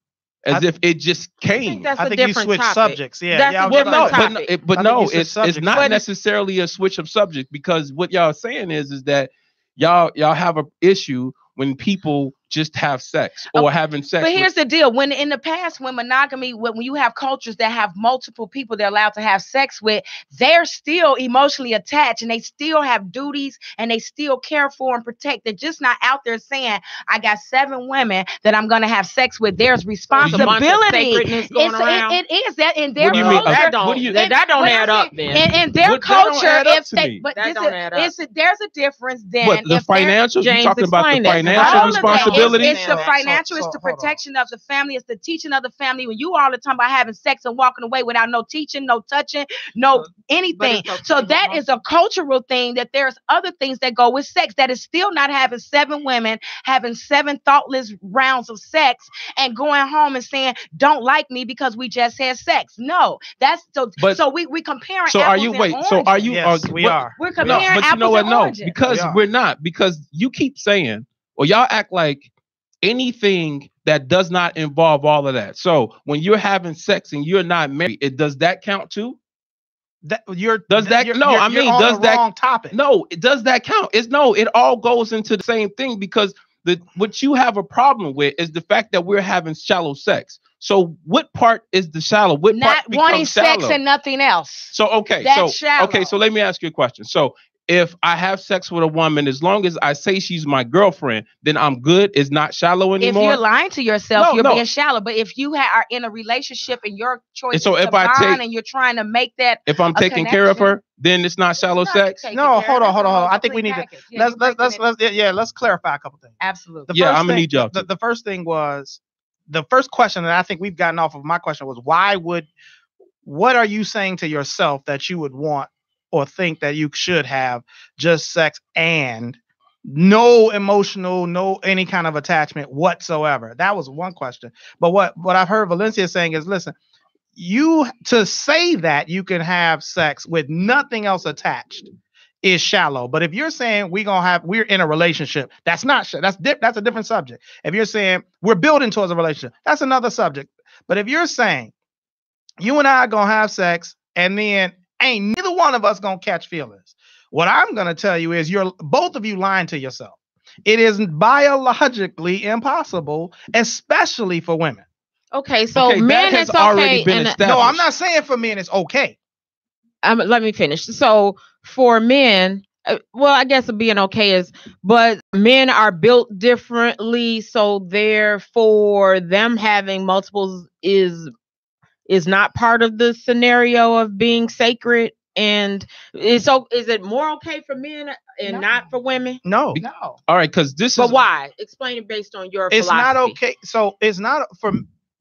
As if it just came. I think you switched subjects. But no, it's not necessarily a switch of subject because what y'all saying is that y'all have an issue when people just have sex or having sex. But here's the deal. When in the past, when monogamy, when you have cultures that have multiple people they're allowed to have sex with, they're still emotionally attached and they still have duties and they still care for and protect. They're just not out there saying, I got 7 women that I'm going to have sex with. There's responsibility. It is that in their culture. That don't add up then. In their culture, there's a difference then. What, the financial? You're talking about the financial responsibility? It's the financial, it's the protection of the family, it's the teaching of the family. When you all the time about having sex and walking away without no teaching, no touching, no anything. So that is a cultural thing that there's other things that go with sex that is still not having 7 women, having 7 thoughtless rounds of sex and going home and saying, don't like me because we just had sex. No, that's so we comparing. So are you, wait, so are you, yes, we are. We're comparing apples you know what? and oranges. No, because we're not, because you keep saying, or y'all act like anything that does not involve all of that. So when you're having sex and you're not married, does that count too? Does that wrong topic? No, does that count? It all goes into the same thing because what you have a problem with is the fact that we're having shallow sex. So what part is the shallow? What not part wanting shallow? Sex and nothing else. So so let me ask you a question. So if I have sex with a woman, as long as I say she's my girlfriend, then I'm good. It's not shallow anymore. If you're lying to yourself, you're being shallow. But if you are in a relationship and your choice is and you're trying to make that, if I'm taking care of her, then it's not shallow sex. No, hold on. I think we need to let's clarify a couple things. Absolutely. I'm gonna need y'all. The first thing was the first question, and I think we've gotten off of my question was what are you saying to yourself that you would want or think that you should have just sex and no emotional, no any kind of attachment whatsoever? That was one question. But what I've heard Valencia saying is, listen, you to say that you can have sex with nothing else attached is shallow. But if you're saying we're in a relationship, that's not that's a different subject. If you're saying we're building towards a relationship, that's another subject. But if you're saying you and I are gonna have sex and then ain't neither one of us gonna catch feelings. What I'm gonna tell you is you're both of you lying to yourself. It is biologically impossible, especially for women. Okay, so men has it's already okay. been established. No, I'm not saying for men it's okay. Let me finish. So for men, well, I guess being okay is, but men are built differently, so therefore them having multiples is not part of the scenario of being sacred. And so is it more okay for men and not for women? No. All right, because this but why? Explain it based on your it's philosophy. not okay. So it's not, for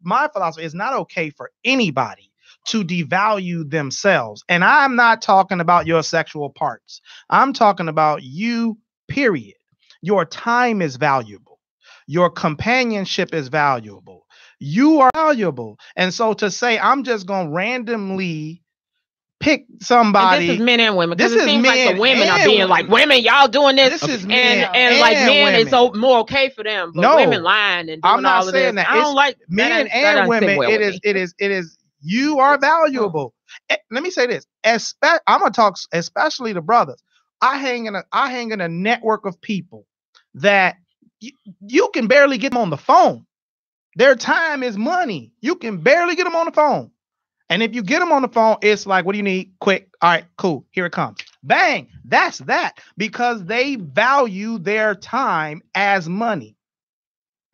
my philosophy, it's not okay for anybody to devalue themselves. And I'm not talking about your sexual parts. I'm talking about you, period. Your time is valuable. Your companionship is valuable. You are valuable. And so to say, I'm just going to randomly pick somebody. And this is men and women. Because it seems like the women are being like, women, y'all doing this. This is men and like men, it's more okay for them. But women lying and doing I'm not all saying of this. that. I don't like men and women. It is. You are valuable. Let me say this. I'm gonna talk especially to brothers. I hang in a network of people that you can barely get them on the phone. Their time is money. You can barely get them on the phone. And if you get them on the phone, it's like, what do you need? Quick. All right, cool. Here it comes. Bang. That's that. Because they value their time as money.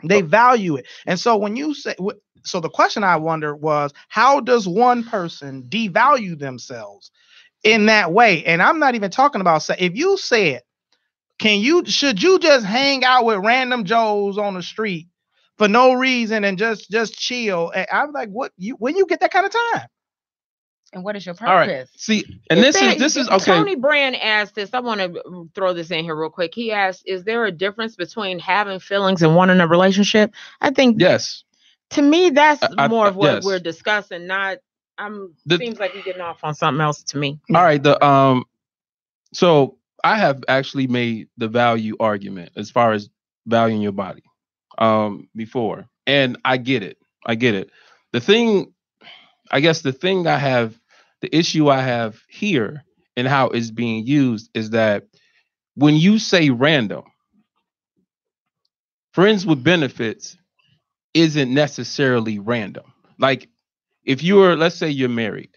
They value it. And so when you say, so the question I wonder was, how does one person devalue themselves in that way? And I'm not even talking about, if you said, should you just hang out with random Joes on the street for no reason and just chill? And I'm like, when you get that kind of time? And what is your purpose? All right. See, and this is okay. Tony Brand asked this. I want to throw this in here real quick. He asked, is there a difference between having feelings and wanting a relationship? I think yes. To me, that's more of what we're discussing. Not, seems like you're getting off on something else to me. All right. So I have actually made the value argument as far as valuing your body before, and I get it. The issue I have here and how it's being used is that when you say random, friends with benefits isn't necessarily random. Like if let's say you're married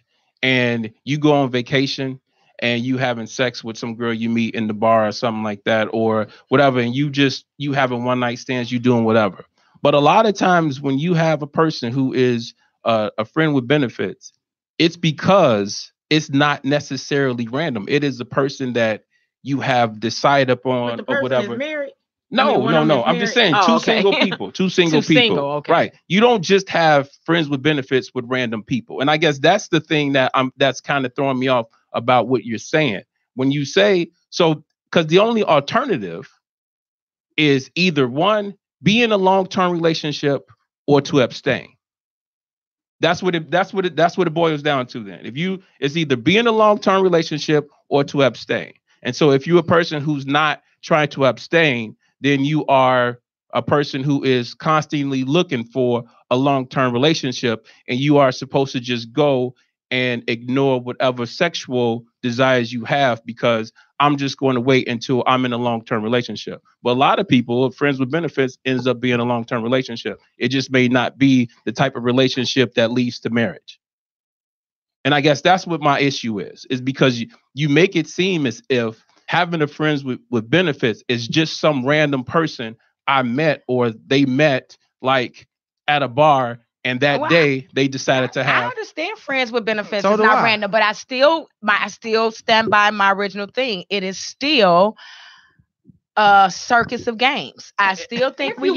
and you go on vacation and you having sex with some girl you meet in the bar or something like that or whatever, and you having one night stands, you doing whatever. But a lot of times when you have a person who is a friend with benefits, it's because it's not necessarily random. It is a person that you have decided upon or whatever. Is married? No. I'm just saying single people, two single people. Okay. Right. You don't just have friends with benefits with random people. And I guess that's the thing that's kind of throwing me off about what you're saying. When you say because the only alternative is either one, be in a long-term relationship or to abstain. That's what it boils down to then. It's either be in a long-term relationship or to abstain. And so if you're a person who's not trying to abstain, then you are a person who is constantly looking for a long-term relationship, and you are supposed to just go and ignore whatever sexual desires you have because I'm just going to wait until I'm in a long-term relationship. But a lot of people, friends with benefits, ends up being a long-term relationship. It just may not be the type of relationship that leads to marriage. And I guess that's what my issue is because you make it seem as if having a friends with benefits is just some random person I met or they met like at a bar. And that day they decided to have. I understand friends with benefits. It's not random, but I still stand by my original thing. It is still a circus of games. I still think we're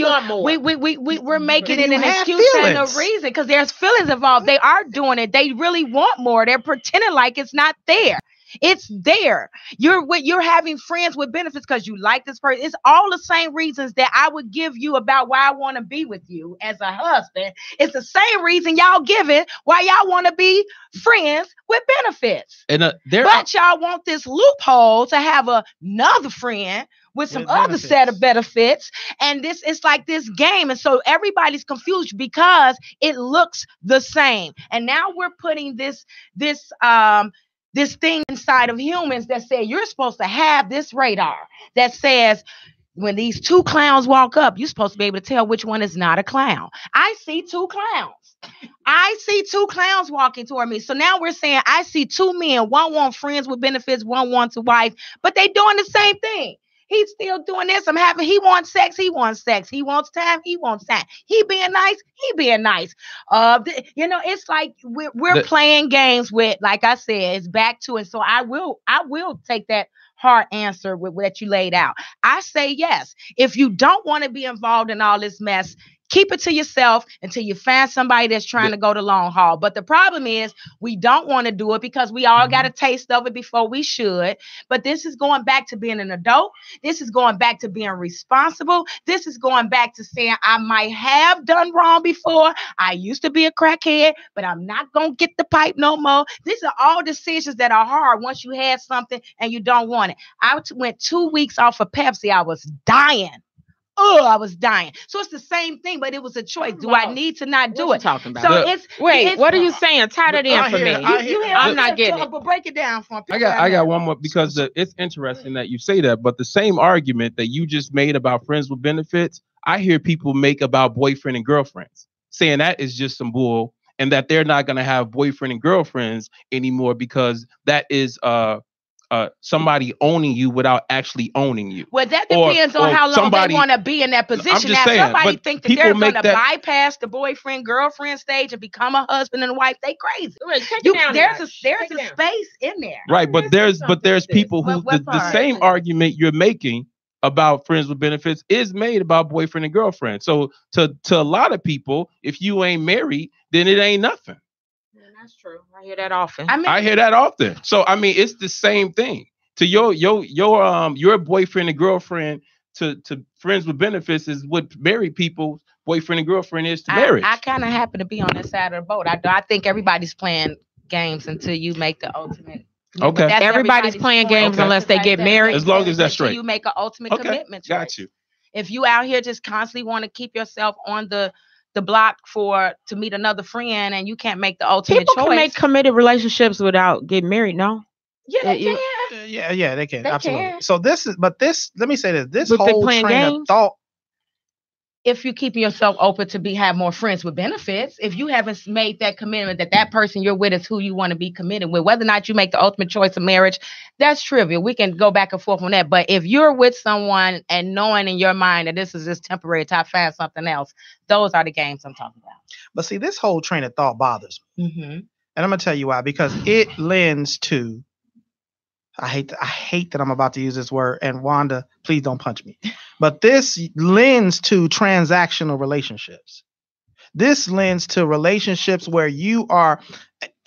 making it an excuse and a reason because there's feelings involved. They are doing it. They really want more. They're pretending like it's not there. It's there. You're having friends with benefits because you like this person. It's all the same reasons that I would give you about why I want to be with you as a husband. It's the same reason y'all giving why y'all want to be friends with benefits. And but y'all want this loophole to have another friend with some other set of benefits. And this is like this game. And so everybody's confused because it looks the same. And now we're putting this thing inside of humans that say you're supposed to have this radar that says when these two clowns walk up, you're supposed to be able to tell which one is not a clown. I see two clowns. I see two clowns walking toward me. So now we're saying I see two men. One wants friends with benefits, one wants a wife, but they doing the same thing. He's still doing this. He wants sex. He wants sex. He wants time. He wants time. He being nice. He being nice. It's like we're playing games with, like I said, it's back to it. So I will take that hard answer with what you laid out. I say yes. If you don't want to be involved in all this mess, keep it to yourself until you find somebody that's trying to go the long haul. But the problem is we don't want to do it because we all got a taste of it before we should. But this is going back to being an adult. This is going back to being responsible. This is going back to saying I might have done wrong before. I used to be a crackhead, but I'm not going to get the pipe no more. These are all decisions that are hard once you had something and you don't want it. I went 2 weeks off of Pepsi. I was dying. I was dying. So it's the same thing, but it was a choice. Do I need to not do it? Talking about? So what are you saying? Tie that in for me. I'm not getting it. But break it down for me. I got one more because it's interesting that you say that, but the same argument that you just made about friends with benefits, I hear people make about boyfriend and girlfriends, saying that is just some bull and that they're not going to have boyfriend and girlfriends anymore because that is somebody owning you without actually owning you. Well, that depends on how long they want to be in that position. Now, somebody think that they're going to bypass the boyfriend girlfriend stage and become a husband and wife. They crazy. There's a space in there. Right, but there's people who the same argument you're making about friends with benefits is made about boyfriend and girlfriend. So to a lot of people, if you ain't married, then it ain't nothing. That's true. I hear that often. I hear that often. So I mean, it's the same thing. To your boyfriend and girlfriend to friends with benefits is what married people's boyfriend and girlfriend is to marriage. I kind of happen to be on this side of the boat. I think everybody's playing games until you make the ultimate. Okay. Everybody's playing games unless they get married. As long as that's straight. You make an ultimate commitment. Got you. If you out here just constantly want to keep yourself on the block to meet another friend and you can't make the ultimate choice. People can make committed relationships without getting married, no? Yeah, they can. Yeah, they can. Absolutely. Can. So let me say this. This but whole train of thought. If you keep yourself open to have more friends with benefits, if you haven't made that commitment that person you're with is who you want to be committed with, whether or not you make the ultimate choice of marriage, that's trivial. We can go back and forth on that. But if you're with someone and knowing in your mind that this is just temporary till I find something else, those are the games I'm talking about. But see, this whole train of thought bothers me. Mm-hmm. And I'm going to tell you why. Because it lends to, I hate that I'm about to use this word. And Wanda, please don't punch me. But this lends to transactional relationships. This lends to relationships where you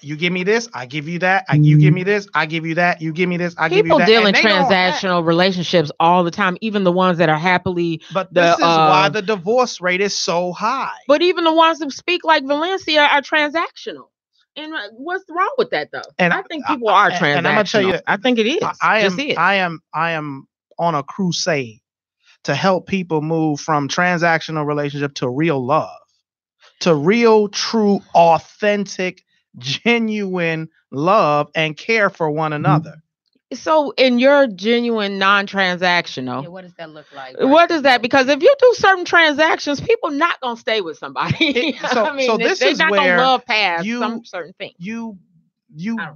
give me this, I give you that. You give me this, I give you that. You give me this, I give you that. People deal in transactional relationships all the time, even the ones that are happily. But this is why the divorce rate is so high. But even the ones that speak like Valencia are transactional. And what's wrong with that, though? And I think people are transactional. And I'm gonna tell you, I think it is. I am on a crusade to help people move from transactional relationship to real love, to real, true, authentic, genuine love and care for one another. So in your genuine non-transactional, what does that look like? What is that? Because if you do certain transactions, people not gonna stay with somebody. So this is not where gonna love past some certain thing. You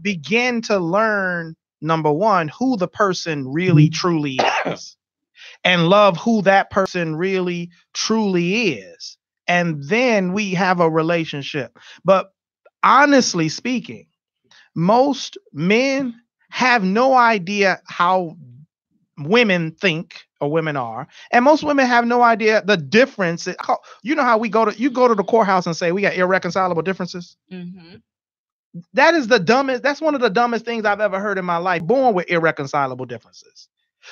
begin to learn, number one, who the person really truly is, and love who that person really truly is, and then we have a relationship. But honestly speaking, most men have no idea how women think or women are. And most women have no idea the difference. You know how you go to the courthouse and say, we got irreconcilable differences. Mm-hmm. That's one of the dumbest things I've ever heard in my life. Born with irreconcilable differences.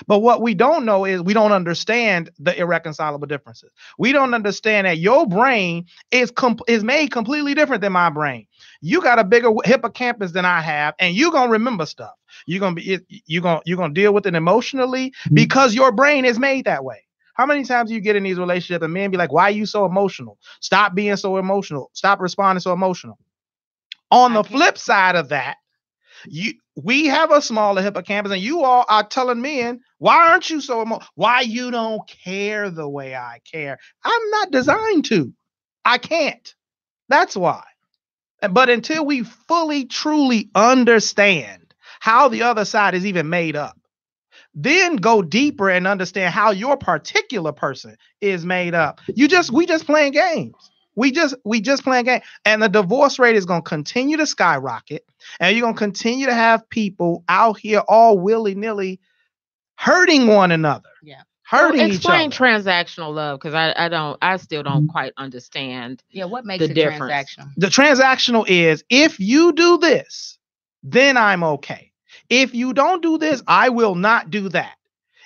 But what we don't know is we don't understand the irreconcilable differences. We don't understand that your brain is made completely different than my brain. You got a bigger hippocampus than I have, and you're gonna remember stuff. You're gonna deal with it emotionally because your brain is made that way. How many times you get in these relationships and men be like, "Why are you so emotional? Stop being so emotional. Stop responding so emotional." On the flip side of that, we have a smaller hippocampus, and you all are telling men, why aren't you so emotional? Why you don't care the way I care? I'm not designed to. I can't. That's why. But until we fully, truly understand how the other side is even made up, then go deeper and understand how your particular person is made up. We just playing games. We just playing games. And the divorce rate is going to continue to skyrocket. And you're going to continue to have people out here all willy-nilly hurting one another. Yeah. Hurting each other. Explain transactional love, because I still don't quite understand. Yeah, what makes it transactional? The transactional is, if you do this, then I'm okay. If you don't do this, I will not do that.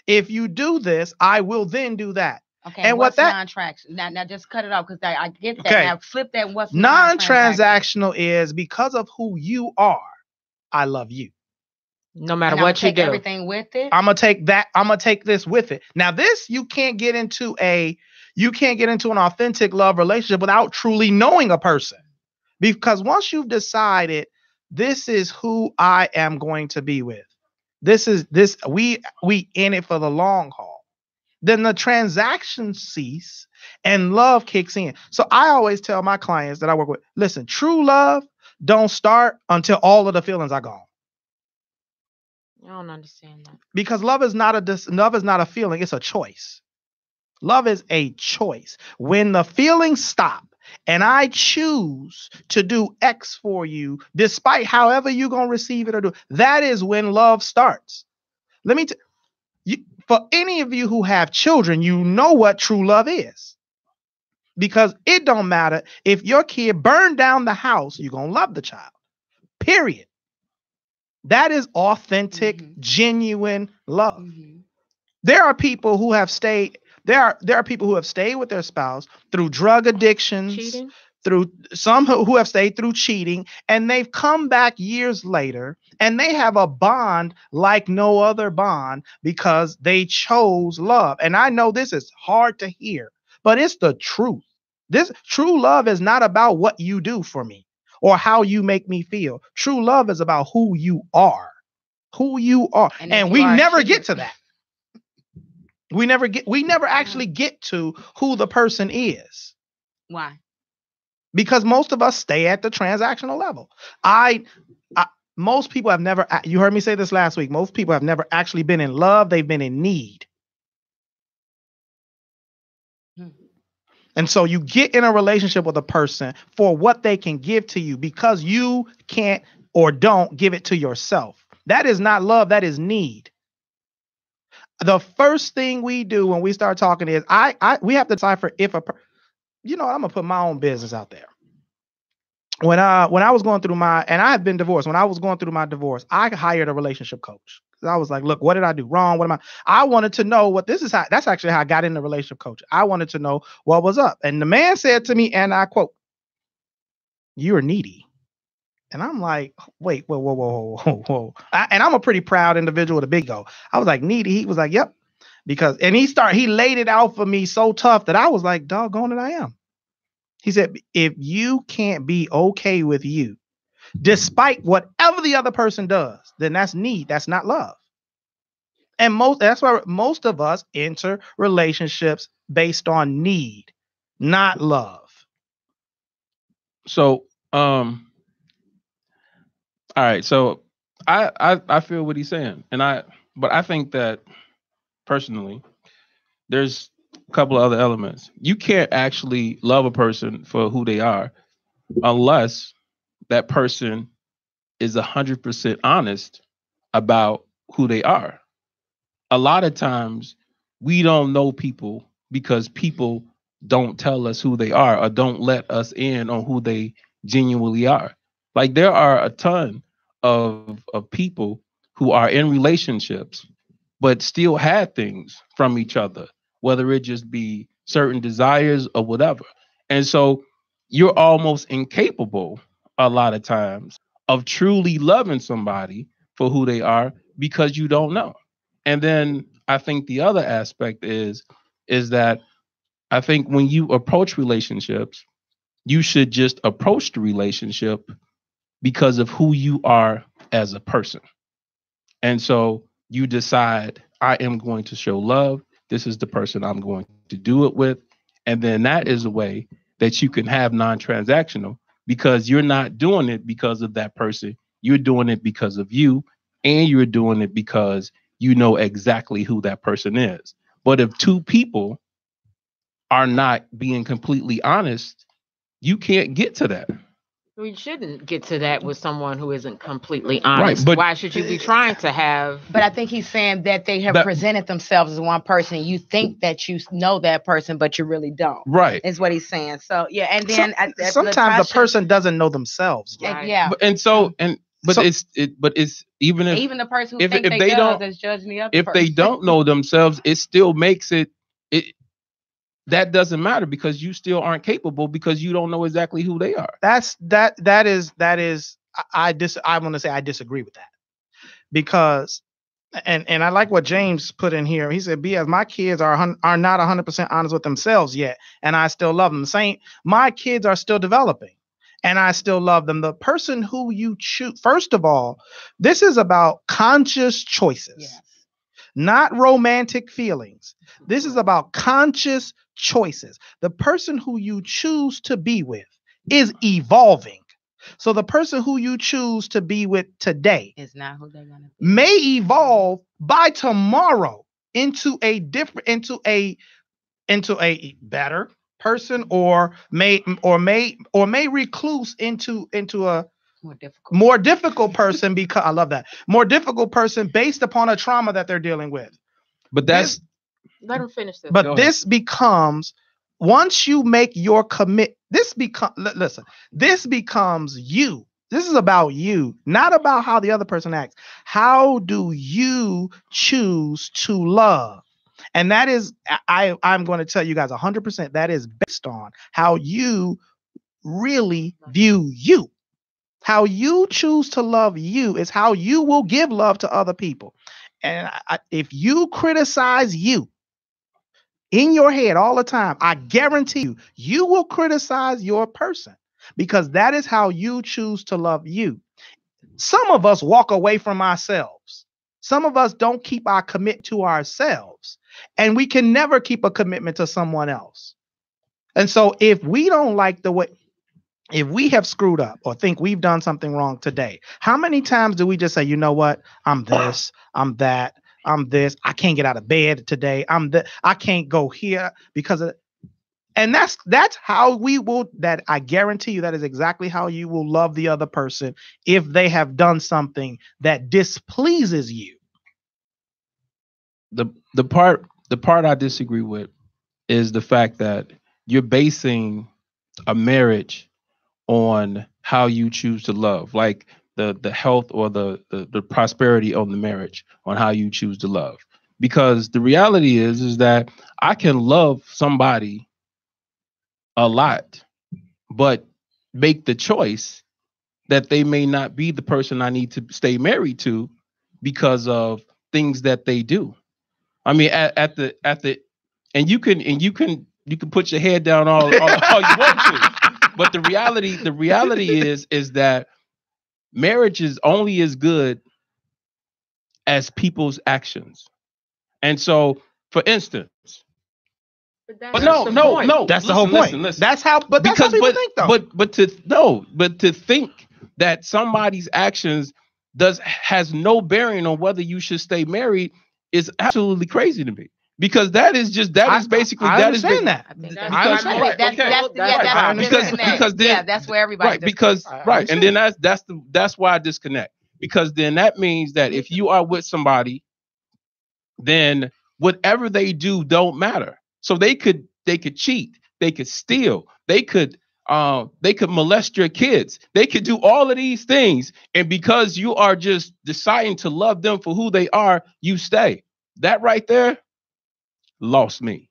If you do this, I will then do that. Okay, and what's non-transactional? Now just cut it off, because I get that. Okay. Now flip that. What's non-transactional is, because of who you are, I love you. No matter what you do. Everything with it. I'm gonna take that. I'm gonna take this with it. Now this, you can't get into an authentic love relationship without truly knowing a person. Because once you've decided this is who I am going to be with, we in it for the long haul, then the transactions cease and love kicks in. So I always tell my clients that I work with, listen, true love don't start until all of the feelings are gone. I don't understand that. Because love is not a feeling, it's a choice. Love is a choice. When the feelings stop and I choose to do X for you, despite however you're going to receive it or do, that is when love starts. Let me for any of you who have children, you know what true love is. Because it don't matter if your kid burned down the house, you're going to love the child. Period. That is authentic, genuine love. There are people who have stayed. There are people who have stayed with their spouse through drug addictions, cheating. Through some who have stayed through cheating, and they've come back years later and they have a bond like no other bond because they chose love. And I know this is hard to hear, but it's the truth. This true love is not about what you do for me or how you make me feel. True love is about who you are. And we never get to that. We never actually get to who the person is. Why? Because most of us stay at the transactional level. Most people have never, you heard me say this last week, most people have never actually been in love. They've been in need. And so you get in a relationship with a person for what they can give to you because you can't or don't give it to yourself. That is not love. That is need. The first thing we do when we start talking is we have to decipher if I'm gonna put my own business out there. When I was going through and I had been divorced. When I was going through my divorce, I hired a relationship coach. I was like, look, what did I do wrong? I wanted to know that's actually how I got into relationship coach. I wanted to know what was up. And the man said to me, and I quote, "You're needy." And I'm like, wait, whoa. And I'm a pretty proud individual with a big ego. I was like, needy. He was like, yep. He laid it out for me so tough that I was like, doggone it, I am. He said, if you can't be okay with you, despite whatever the other person does, then that's need. That's not love. And that's why most of us enter relationships based on need, not love. So, all right, so I feel what he's saying, but I think that personally, there's a couple of other elements. You can't actually love a person for who they are unless that person is 100% honest about who they are. A lot of times we don't know people because people don't tell us who they are or don't let us in on who they genuinely are. Like there are a ton of people who are in relationships but still had things from each other, whether it just be certain desires or whatever. And so you're almost incapable a lot of times of truly loving somebody for who they are because you don't know. And then I think the other aspect is that I think when you approach relationships, you should just approach the relationship because of who you are as a person. And so you decide, I am going to show love. This is the person I'm going to do it with. And then that is a way that you can have non-transactional, because you're not doing it because of that person. You're doing it because of you, and you're doing it because you know exactly who that person is. But if two people are not being completely honest, you can't get to that. We shouldn't get to that with someone who isn't completely honest. Right, but why should you be trying to have? But I think he's saying that they have presented themselves as one person. You think that you know that person, but you really don't. Right. Is what he's saying. So yeah, and then sometimes the person doesn't know themselves. Right. Yeah. But it's even if the person who if thinks they don't is judging the other if person. they don't know themselves, it still makes it that doesn't matter, because you still aren't capable, because you don't know exactly who they are. I want to say I disagree with that, because and I like what James put in here. He said, "BS, my kids are not 100% honest with themselves yet, and I still love them. Saying my kids are still developing, and I still love them." The person who you choose, first of all, this is about conscious choices. Yes. Not romantic feelings. This is about conscious choices. The person who you choose to be with is evolving. So the person who you choose to be with today is not who they're gonna be. May evolve by tomorrow into a better person, or may recluse into a more difficult person, because I love that. More difficult person based upon a trauma that they're dealing with. But let him finish this. But this becomes, once you make your commit, this becomes you. This is about you, not about how the other person acts. How do you choose to love? And that is, I'm going to tell you guys 100%, that is based on how you really view you. How you choose to love you is how you will give love to other people. And if you criticize you in your head all the time, I guarantee you will criticize your person, because that is how you choose to love you. Some of us walk away from ourselves. Some of us don't keep our commit to ourselves, and we can never keep a commitment to someone else. And so if we don't like the way, if we have screwed up or think we've done something wrong today, how many times do we just say, you know what? I'm this, I'm that, I'm this. I can't get out of bed today. I can't go here because of, and that's how we will, that I guarantee you that is exactly how you will love the other person if they have done something that displeases you. The part I disagree with is the fact that you're basing a marriage on how you choose to love, like the health or the prosperity of the marriage on how you choose to love. Because the reality is that I can love somebody a lot, but make the choice that they may not be the person I need to stay married to because of things that they do. I mean, at the and you can put your head down all you want to. But the reality is that marriage is only as good as people's actions. And so, for instance, but no, that's the whole point. Listen. That's how people think, though. But to think that somebody's actions has no bearing on whether you should stay married is absolutely crazy to me. Because I understand that. That's where everybody. Right, and then that's why I disconnect. Because then that means that if you are with somebody, then whatever they do don't matter. So they could cheat, they could steal, they could molest your kids, they could do all of these things, and because you are just deciding to love them for who they are, you stay. That right there lost me.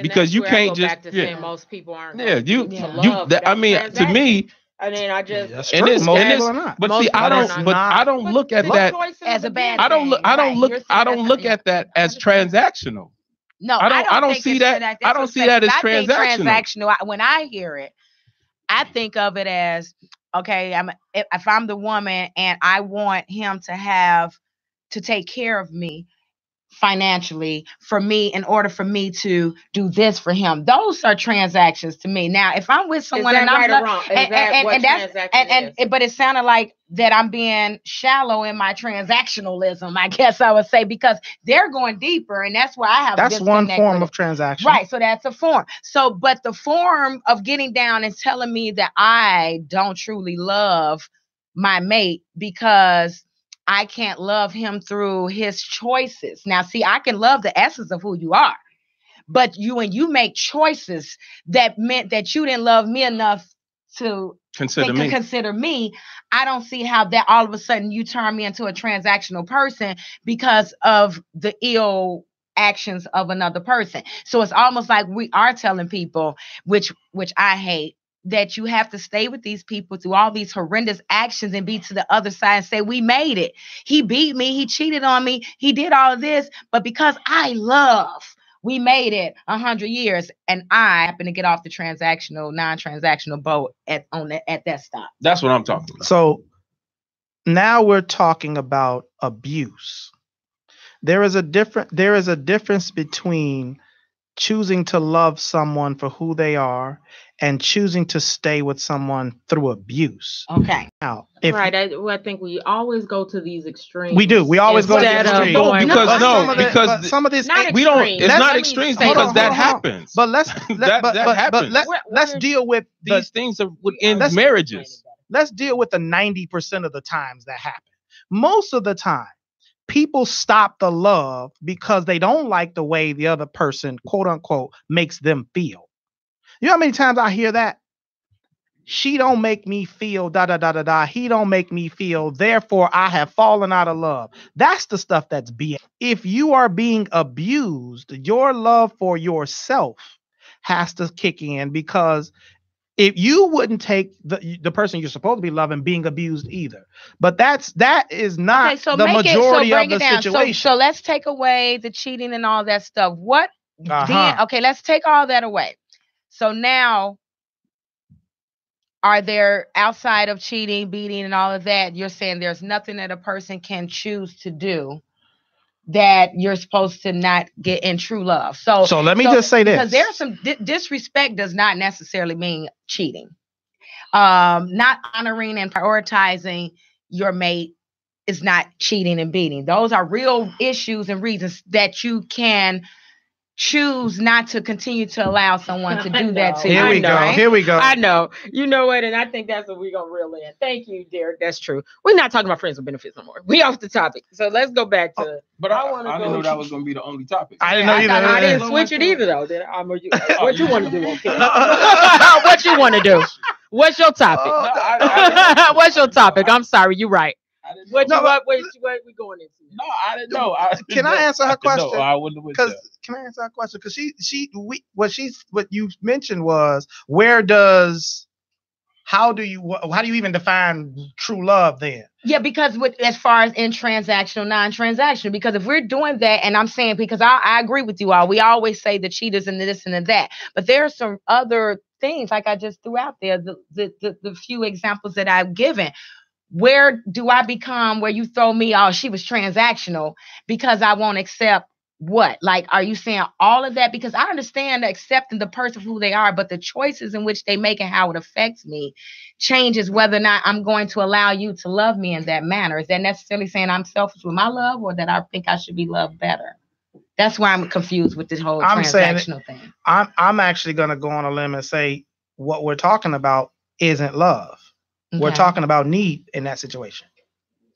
Because you can't just saying most people aren't. I mean, to me. And then I just and it's but see, I don't look at that as a bad. I don't look at that as transactional. No, I don't see that. I don't see that as transactional. When I hear it, I think of it as, okay, if I'm the woman and I want him to take care of me financially for me in order for me to do this for him. Those are transactions to me. Now, if I'm with someone and I'm but it sounded like that I'm being shallow in my transactionalism, I guess I would say, because they're going deeper, and that's why I have. That's one form of transaction, right? So that's a form. So, but the form of getting down and telling me that I don't truly love my mate because I can't love him through his choices. Now, see, I can love the essence of who you are, but when you make choices that meant that you didn't love me enough to consider me, I don't see how that all of a sudden you turn me into a transactional person because of the ill actions of another person. So it's almost like we are telling people, which I hate, that you have to stay with these people through all these horrendous actions and be to the other side and say, we made it. He beat me. He cheated on me. He did all of this. But because I love, we made it 100 years. And I happen to get off the non-transactional boat at that stop. That's what I'm talking about. So now we're talking about abuse. There is a difference between choosing to love someone for who they are and choosing to stay with someone through abuse. Okay. Now, I think we always go to these extremes. We do. We always go to the extremes. Because some of this we don't. It's not extremes because that happens. But let's deal with these things in marriages. Let's deal with the 90% of the times that happen. Most of the time, people stop the love because they don't like the way the other person, quote unquote, makes them feel. You know how many times I hear that? She don't make me feel da da da da da. He don't make me feel. Therefore, I have fallen out of love. That's the stuff that's BS. If you are being abused, your love for yourself has to kick in, because if you wouldn't take the person you're supposed to be loving being abused either. But that is not the majority of the situation. So let's take away the cheating and all that stuff. Let's take all that away. So now, are there, outside of cheating, beating, and all of that, you're saying there's nothing that a person can choose to do that you're supposed to not get in true love? So let me just say this. Because there's some disrespect does not necessarily mean cheating. Not honoring and prioritizing your mate is not cheating and beating. Those are real issues and reasons that you can choose not to continue to allow someone to do that to you. Here we go. I know. You know what? And I think that's what we're going to reel in. Thank you, Derek. That's true. We're not talking about friends with benefits no more. We off the topic. So let's go back to... But I didn't know that was going to be the only topic. I didn't know either. I didn't switch it either, though. What you want to do, okay? What you want to do? What's your topic? What's your topic? I'm sorry. You're right. What we going into? No, I didn't know. Can I answer her question? No, I wouldn't. Can I answer her question? Because what you mentioned was, how do you even define true love then? Yeah, because as far as in transactional, non-transactional, because if we're doing that, and I'm saying, because I agree with you all, we always say the cheaters and this and that, but there are some other things like I just threw out there, the few examples that I've given. Where do I become where you throw me, oh, she was transactional because I won't accept what? Like, are you saying all of that? Because I understand accepting the person for who they are, but the choices in which they make and how it affects me changes whether or not I'm going to allow you to love me in that manner. Is that necessarily saying I'm selfish with my love, or that I think I should be loved better? That's why I'm confused with this whole transactional thing. I'm actually going to go on a limb and say what we're talking about isn't love. Okay. We're talking about need in that situation.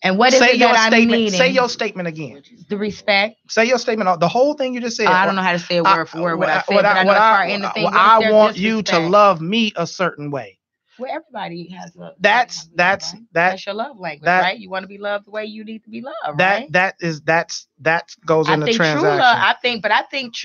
And what is it that I'm needing? Say your statement again. The respect. Say your statement. The whole thing you just said. I don't know how to say it word for word. I want you to love me a certain way. Well, everybody has a that's your love language, right? You want to be loved the way you need to be loved, right? That goes into transaction. True love, I think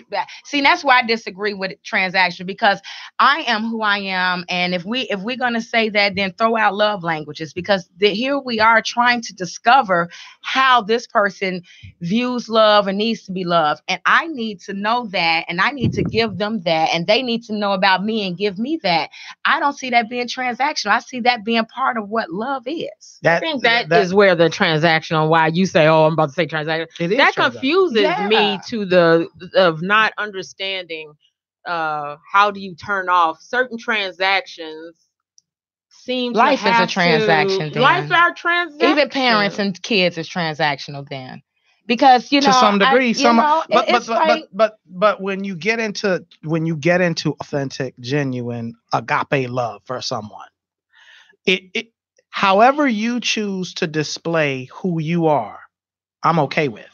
see, that's why I disagree with transaction, because I am who I am, and if we're gonna say that, then throw out love languages, because here we are trying to discover how this person views love and needs to be loved, and I need to know that, and I need to give them that, and they need to know about me and give me that. I don't see that being transactional. I see that being part of what love is. I think that is where the transactional, why you say, oh, I'm about to say transactional. That confuses me to of not understanding how do you turn off certain transactions. Seems life is a transaction. Life are transactional. Even parents and kids is transactional then. Because to some degree, but when you get into authentic, genuine, agape love for someone, it however you choose to display who you are, I'm okay with.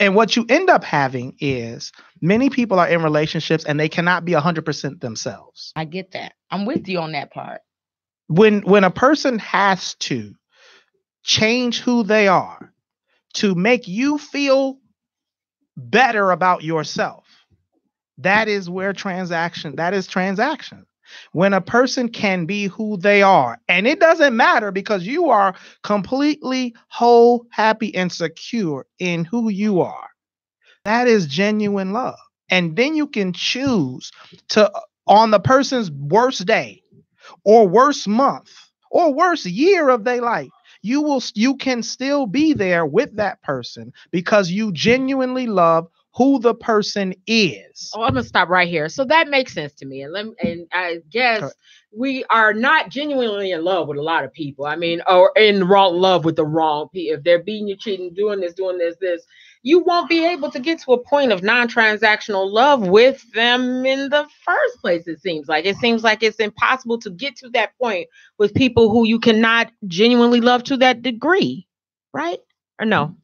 And what you end up having is many people are in relationships and they cannot be 100% themselves. I get that. I'm with you on that part. When a person has to change who they are to make you feel better about yourself, that is transaction. When a person can be who they are, and it doesn't matter because you are completely whole, happy, and secure in who you are, that is genuine love. And then you can choose to, on the person's worst day or worst month or worst year of their life, you can still be there with that person because you genuinely love who the person is. Oh, I'm gonna stop right here. So that makes sense to me, and I guess we are not genuinely in love with a lot of people. I mean, or in wrong love with the wrong people. If they're beating you, cheating, doing this, you won't be able to get to a point of non-transactional love with them in the first place. It seems like it's impossible to get to that point with people who you cannot genuinely love to that degree, right? Or no?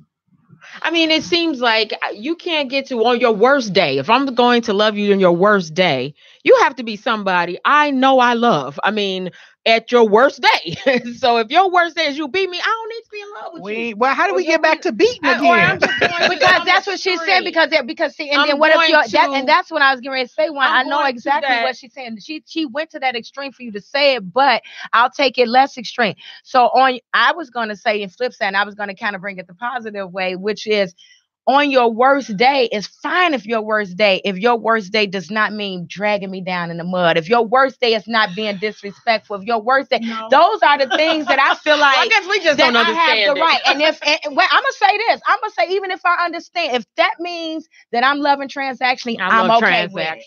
I mean, it seems like you can't get to on your worst day. If I'm going to love you in your worst day, you have to be somebody I know I love. I mean, at your worst day. So if your worst day is you beat me, I don't need to be in love with you. Well, how do we get back to beating again? Because that's what she said. Because see, and then what if and that's what I was getting ready to say. I know exactly what she's saying. She went to that extreme for you to say it, but I'll take it less extreme. So I was going to say in flip side, I was going to kind of bring it the positive way, which is, on your worst day, it's fine if your worst day does not mean dragging me down in the mud. If your worst day is not being disrespectful, if your worst day, those are the things that I feel like I guess we just don't understand. I have the right. And I'm gonna say this. I'm gonna say, even if I understand, if that means that I'm loving transactionally, I'm okay with it.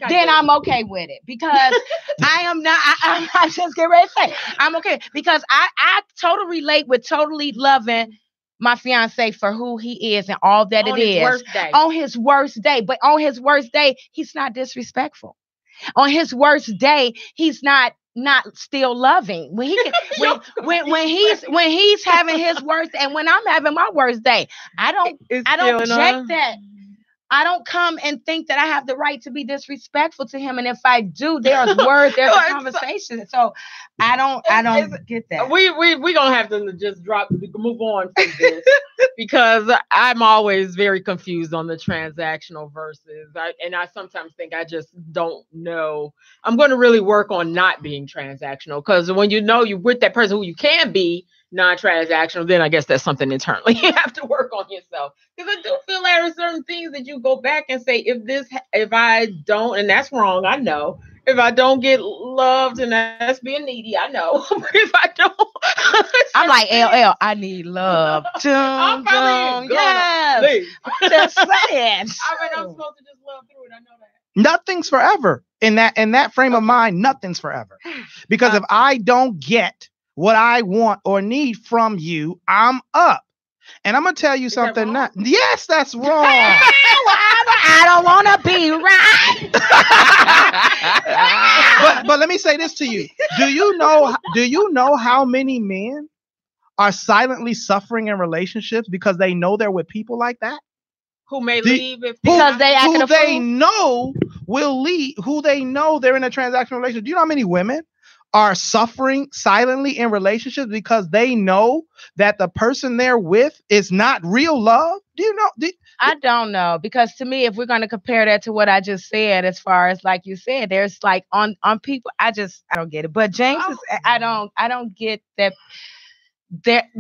I'm okay with it, because I am not. I just get ready to say I'm okay, because I totally relate with totally loving my fiance for who he is and all that it is. On his worst day. But on his worst day, he's not disrespectful. On his worst day, he's not still loving. When he can, when he's having his worst, and when I'm having my worst day, I don't reject that. I don't come and think that I have the right to be disrespectful to him. And if I do, there's words, there's a conversation. So I don't get that. We gonna have to just move on from this because I'm always very confused on the transactional versus. I sometimes think I just don't know. I'm going to really work on not being transactional, because when you're with that person who you can be non-transactional, then I guess that's something internally you have to work on yourself. Because I do feel there are certain things that you go back and say, if I don't, and that's wrong, I know. If I don't get loved, and that's being needy, I know. If I don't, I'm like LL. I need love. I'm probably yes. I'm just saying. I'm supposed to just love through it. I know that. Nothing's forever in that frame of mind. Nothing's forever, because if I don't get what I want or need from you, I'm up. And I'm gonna tell you something. Yes, that's wrong. I don't want to be right. but let me say this to you. Do you know how many men are silently suffering in relationships because they know they're with people like that? Who may leave because they acting a fool? Who they know will leave, who they know they're in a transactional relationship. Do you know how many women are suffering silently in relationships because they know that the person they're with is not real love? Do you know? I don't know, because to me, if we're going to compare that to what I just said, as far as like you said, there's like on people, I don't get it. But James I don't get that.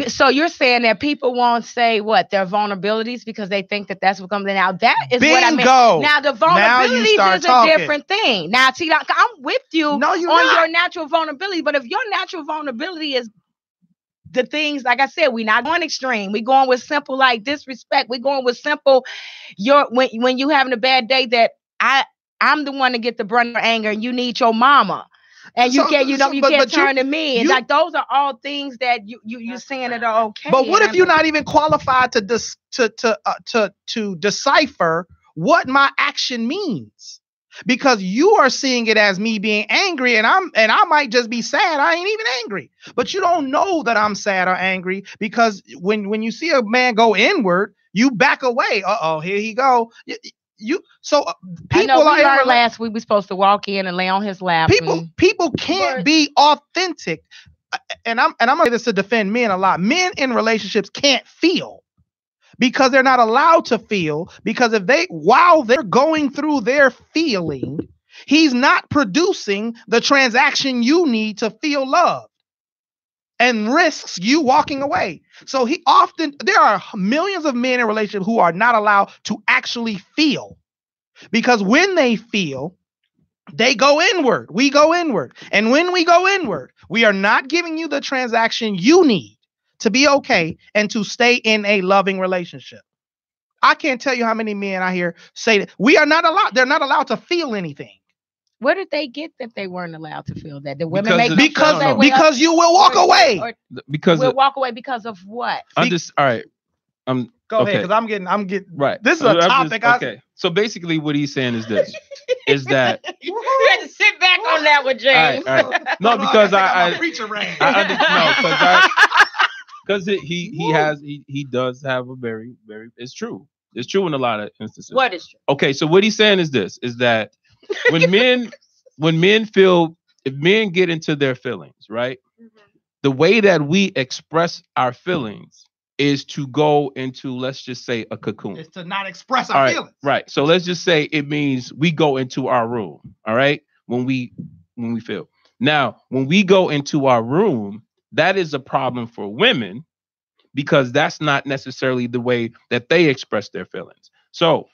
So you're saying that people won't say what their vulnerabilities because they think that that's what comes in. Now that is what I mean. Now the vulnerabilities is a different thing. Now see, I'm with you on your natural vulnerability, but if your natural vulnerability is the things, like I said, we're not going extreme. We're going with simple, like disrespect. We're going with simple. When you having a bad day, that I'm the one to get the brunt of anger, and you need your mama. And you can't turn to me. And like those are all things that you're saying that are okay. But what if you're not even qualified to decipher what my action means? Because you are seeing it as me being angry, and I might just be sad. I ain't even angry. But you don't know that I'm sad or angry, because when you see a man go inward, you back away. Here he go. People we learned last week we're supposed to walk in and lay on his lap. People can't be authentic, and I'm gonna say this to defend men a lot. Men in relationships can't feel because they're not allowed to feel, because while they're going through their feeling, he's not producing the transaction you need to feel love, and risks you walking away. So there are millions of men in relationships who are not allowed to actually feel, because when they feel, they go inward. We go inward. And when we go inward, we are not giving you the transaction you need to be okay and to stay in a loving relationship. I can't tell you how many men I hear say that they're not allowed to feel anything. Where did they get that they weren't allowed to feel that? The women because you will walk away. Because we'll walk away because of what? All right. Go ahead, because I'm getting right. This is a topic. Okay. So basically, what he's saying is this: is that you had to sit back on that one, James. All right. No, because because he does have a very, very. It's true in a lot of instances. What is true? Okay, so what he's saying is this: is that when men if men get into their feelings, right? Mm-hmm. The way that we express our feelings is to go into, let's just say, a cocoon. It's to not express our feelings. Right. So let's just say it means we go into our room. All right. When we feel. Now, when we go into our room, that is a problem for women, because that's not necessarily the way that they express their feelings. So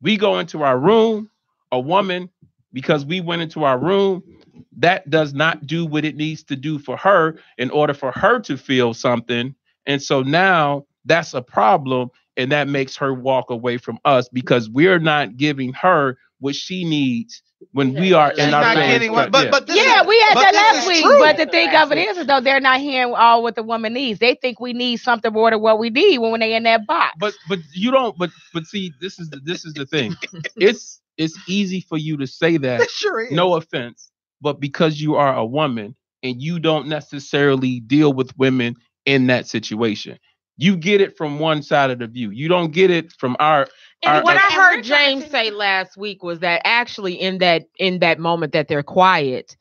we go into our room, a woman, because we went into our room, that does not do what it needs to do for her in order for her to feel something. And so now that's a problem, and that makes her walk away from us because we're not giving her what she needs when we are in our feelings. We had that last week. But the thing of it is, though, they're not hearing all what the woman needs. They think we need something more than what we need when they in that box. But you don't. But see, this is the thing. It's easy for you to say that. It sure is. No offense, but because you are a woman and you don't necessarily deal with women in that situation, you get it from one side of the view. You don't get it from our. And what I heard James say last week was that actually in that moment that they're quiet,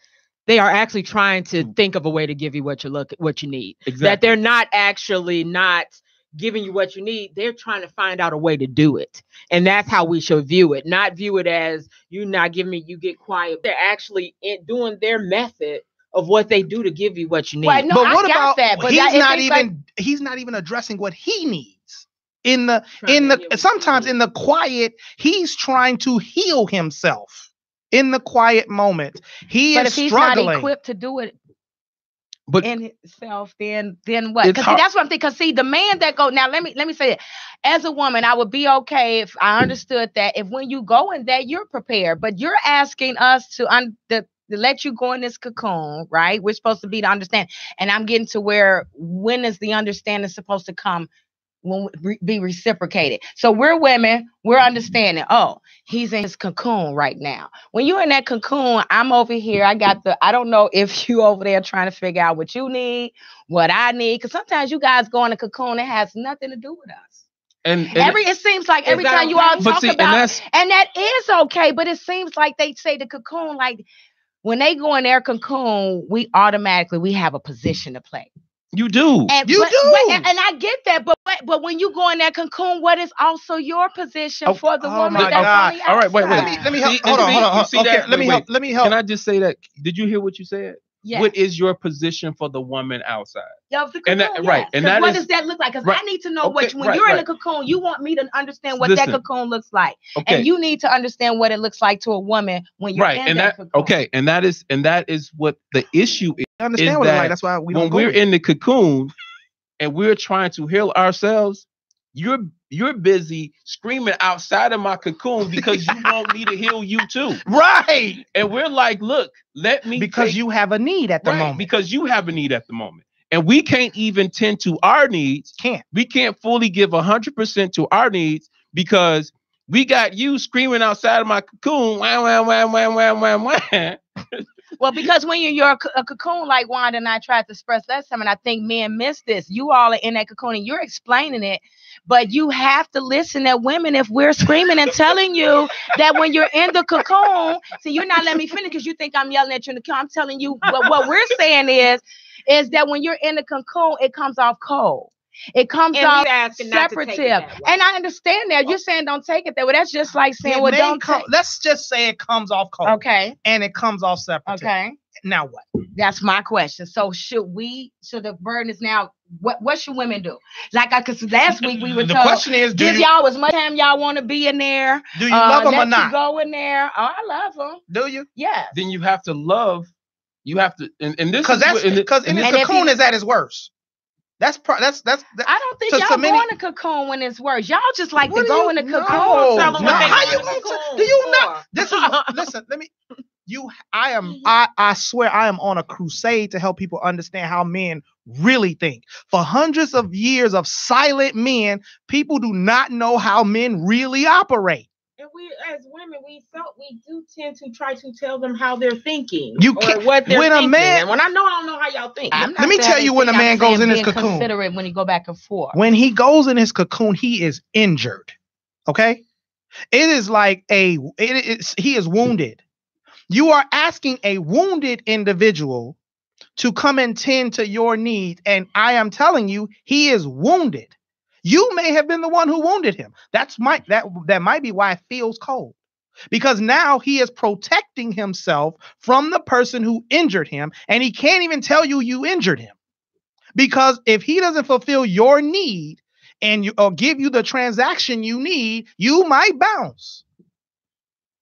they are actually trying to think of a way to give you what you need. Exactly. That they're not actually not giving you what you need. They're trying to find out a way to do it. And that's how we should view it. Not view it as you not giving me, you get quiet. They're actually doing their method of what they do to give you what you need. Well, no, but what about that? But he's not even addressing what he needs. Sometimes in the quiet, he's trying to heal himself. In the quiet moment, he is struggling. But if he's not equipped to do it in himself, then what? Because that's what I'm thinking. Because see, the man that go now, let me say it. As a woman, I would be okay if I understood that if when you go in that you're prepared, but you're asking us to let you go in this cocoon, right? We're supposed to be to understand. And I'm getting to when is the understanding supposed to come? When be reciprocated. So we're women, we're understanding. Oh, he's in his cocoon right now. When you're in that cocoon, I'm over here. I don't know if you over there trying to figure out what you need, what I need. Because sometimes you guys go in a cocoon that has nothing to do with us. And it seems like every time you all talk about, and that is okay, but it seems like they say the cocoon, like when they go in their cocoon, we have a position to play. You do. And I get that, but when you go in that cocoon, what is also your position for the woman? My God! All right, wait. Let me help. Hold on. Okay, let me help. Can I just say that? Did you hear what you said? Yes. What is your position for the woman outside? Of the cocoon, and that what does that look like? Because I need to know when you're in the cocoon, you want me to understand what that cocoon looks like, and you need to understand what it looks like to a woman when you're in that cocoon. Okay, and that is what the issue is. I understand what it's like. That's why when we're in the cocoon and we're trying to heal ourselves, you're busy screaming outside of my cocoon because you want me to heal you too. Right. And we're like, look, let me. Because you have a need at the moment. Because you have a need at the moment. And we can't even tend to our needs. We can't fully give 100% to our needs because we got you screaming outside of my cocoon. Wham, wham, wham, wham, wham, wham, wham. Well, because when you're a cocoon, like Wanda and I tried to express last time, and I think men miss this. You all are in that cocoon and you're explaining it, but you have to listen to women if we're screaming and telling you that when you're in the cocoon, see, you're not letting me finish because you think I'm yelling at you in the cocoon. I'm telling you what we're saying is that when you're in the cocoon, it comes off cold. It comes off separative. And I understand that. You're saying don't take it that way. That's just like saying, let's just say it comes off cold. Okay. And it comes off separative. Okay. Now what? That's my question. So should the burden is now, what should women do? Because last week we were told, the question is, give y'all as much time y'all want to be in there. Do you love them or not? You go in there. Oh, I love them. Do you? Yes. Then you have to love. You have to, and this because in the cocoon is at its worst. I don't think y'all go in a cocoon when it's worse. Y'all just like to go in a cocoon. How you gonna do you not? This is listen. Let me. I swear I am on a crusade to help people understand how men really think. For hundreds of years of silent men, people do not know how men really operate. And we, as women, we do tend to try to tell them how they're thinking. You can't. What they're thinking. And when I don't know how y'all think. Let me tell you when a man goes in his cocoon. Considerate when he go back and forth. When he goes in his cocoon, he is injured. Okay, it is like he is wounded. You are asking a wounded individual to come and tend to your needs, and I am telling you, he is wounded. You may have been the one who wounded him. That might be why it feels cold. Because now he is protecting himself from the person who injured him, and he can't even tell you injured him. Because if he doesn't fulfill your need or give you the transaction you need, you might bounce.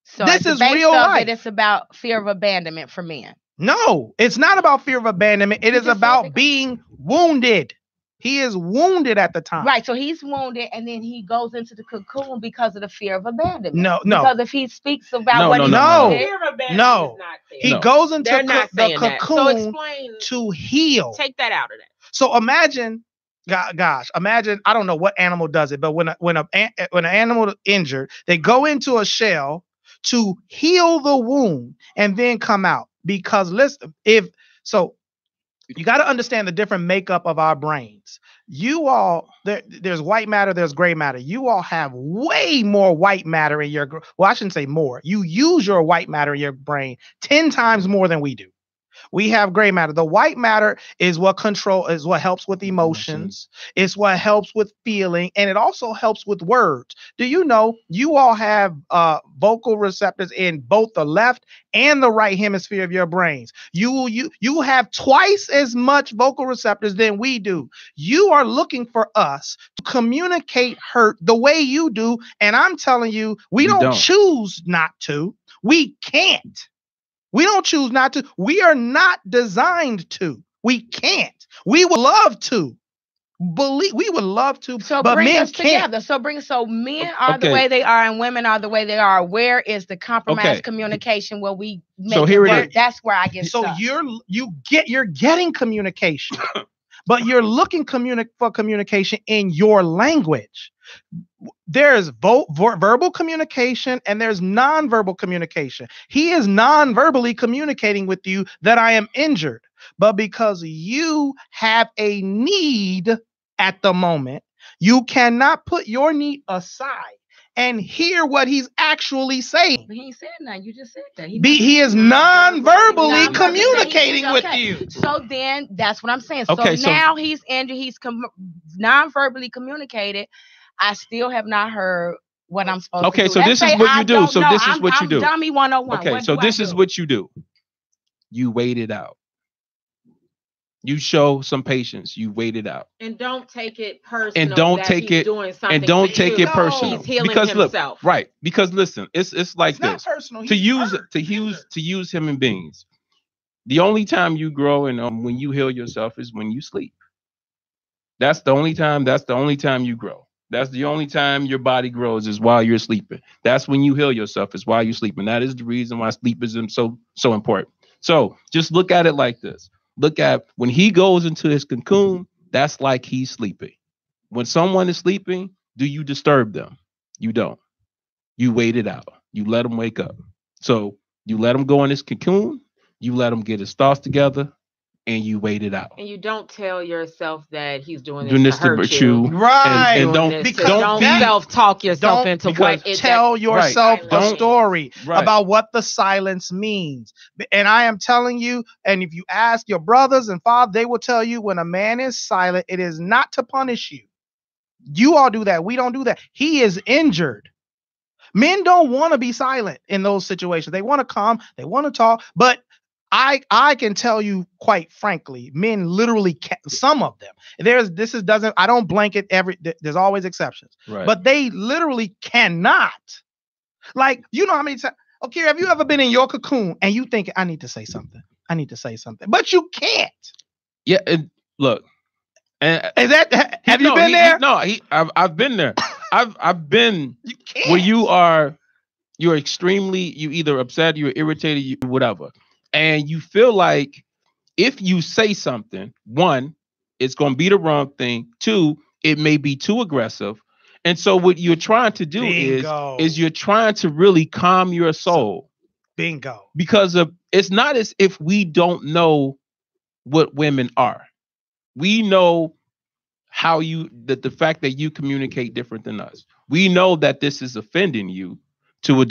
So this is real life. It's about fear of abandonment for men. No, it's not about fear of abandonment. It is about being wounded. He is wounded at the time. Right. So he's wounded and then he goes into the cocoon because of the fear of abandonment. No. Because if he speaks about fear of abandonment is not there. He goes into the cocoon to heal. Take that out of that. So imagine, I don't know what animal does it, but when an animal is injured, they go into a shell to heal the wound and then come out. Because you got to understand the different makeup of our brains. You all, there's white matter, there's gray matter. You all have way more white matter in your, well, I shouldn't say more. You use your white matter in your brain 10 times more than we do. We have gray matter. The white matter is what helps with emotions. It's what helps with feeling. And it also helps with words. Do you know you all have vocal receptors in both the left and the right hemisphere of your brains? You have twice as much vocal receptors than we do. You are looking for us to communicate hurt the way you do. And I'm telling you, we don't choose not to. We can't. We don't choose not to. We are not designed to. We can't. We would love to. We would love to, so but bring men us can't. Together. So men are the way they are and women are the way they are. Where is the compromised communication where we make it work? That's where I get stuck. You're getting communication, but you're looking for communication in your language. There's verbal communication and there's nonverbal communication. He is non-verbally communicating with you that I am injured, but because you have a need at the moment, you cannot put your need aside and hear what he's actually saying. But he ain't said nothing. You just said that. He is non-verbally communicating with you. So then that's what I'm saying. So now he's injured. He's non-verbally communicated. I still have not heard what I'm supposed to do. Okay, so this is what you do. So this is what you do. Dummy 101. Okay, so this is what you do. You wait it out. You show some patience. You wait it out. And don't take it personal. And don't take it personal. He's healing himself. Right. Because listen, it's like it's this. Not personal. To use human beings. The only time you grow and when you heal yourself is when you sleep. That's the only time you grow. That's the only time your body grows is while you're sleeping. That's when you heal yourself is while you're sleeping. That is the reason why sleep is so important. So just look at it like this. Look at when he goes into his cocoon, that's like he's sleeping. When someone is sleeping, do you disturb them? You don't. You wait it out. You let him wake up. So you let him go in his cocoon, you let him get his thoughts together, and you wait it out. And you don't tell yourself that he's doing this to hurt you. Right. And don't self-talk yourself into what is tell yourself a story about what the silence means. And I am telling you, and if you ask your brothers and father, they will tell you when a man is silent, it is not to punish you. You all do that. We don't do that. He is injured. Men don't want to be silent in those situations. They want to come, they want to talk, but I can tell you quite frankly, men literally can't, some of them. I don't blanket there's always exceptions. Right. But they literally cannot. Like, you know how many times, okay, have you ever been in your cocoon and you think I need to say something? But you can't. Yeah, look. And have you been there? I've been there. I've been where you're either upset, you're irritated, you whatever. And you feel like if you say something, one, it's going to be the wrong thing. Two, it may be too aggressive. And so what you're trying to do is you're trying to really calm your soul. Bingo. Because it's not as if we don't know what women are. We know the fact that you communicate different than us. We know that this is offending you to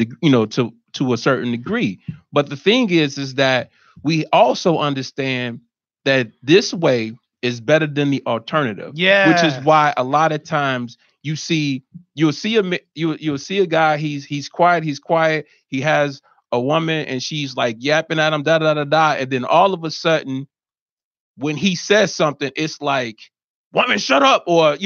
a certain degree. But the thing is that we also understand that this way is better than the alternative. Yeah. Which is why a lot of times you'll see a guy, he's quiet, he has a woman and she's like yapping at him, da da da da, and then all of a sudden when he says something, it's like, woman, shut up, or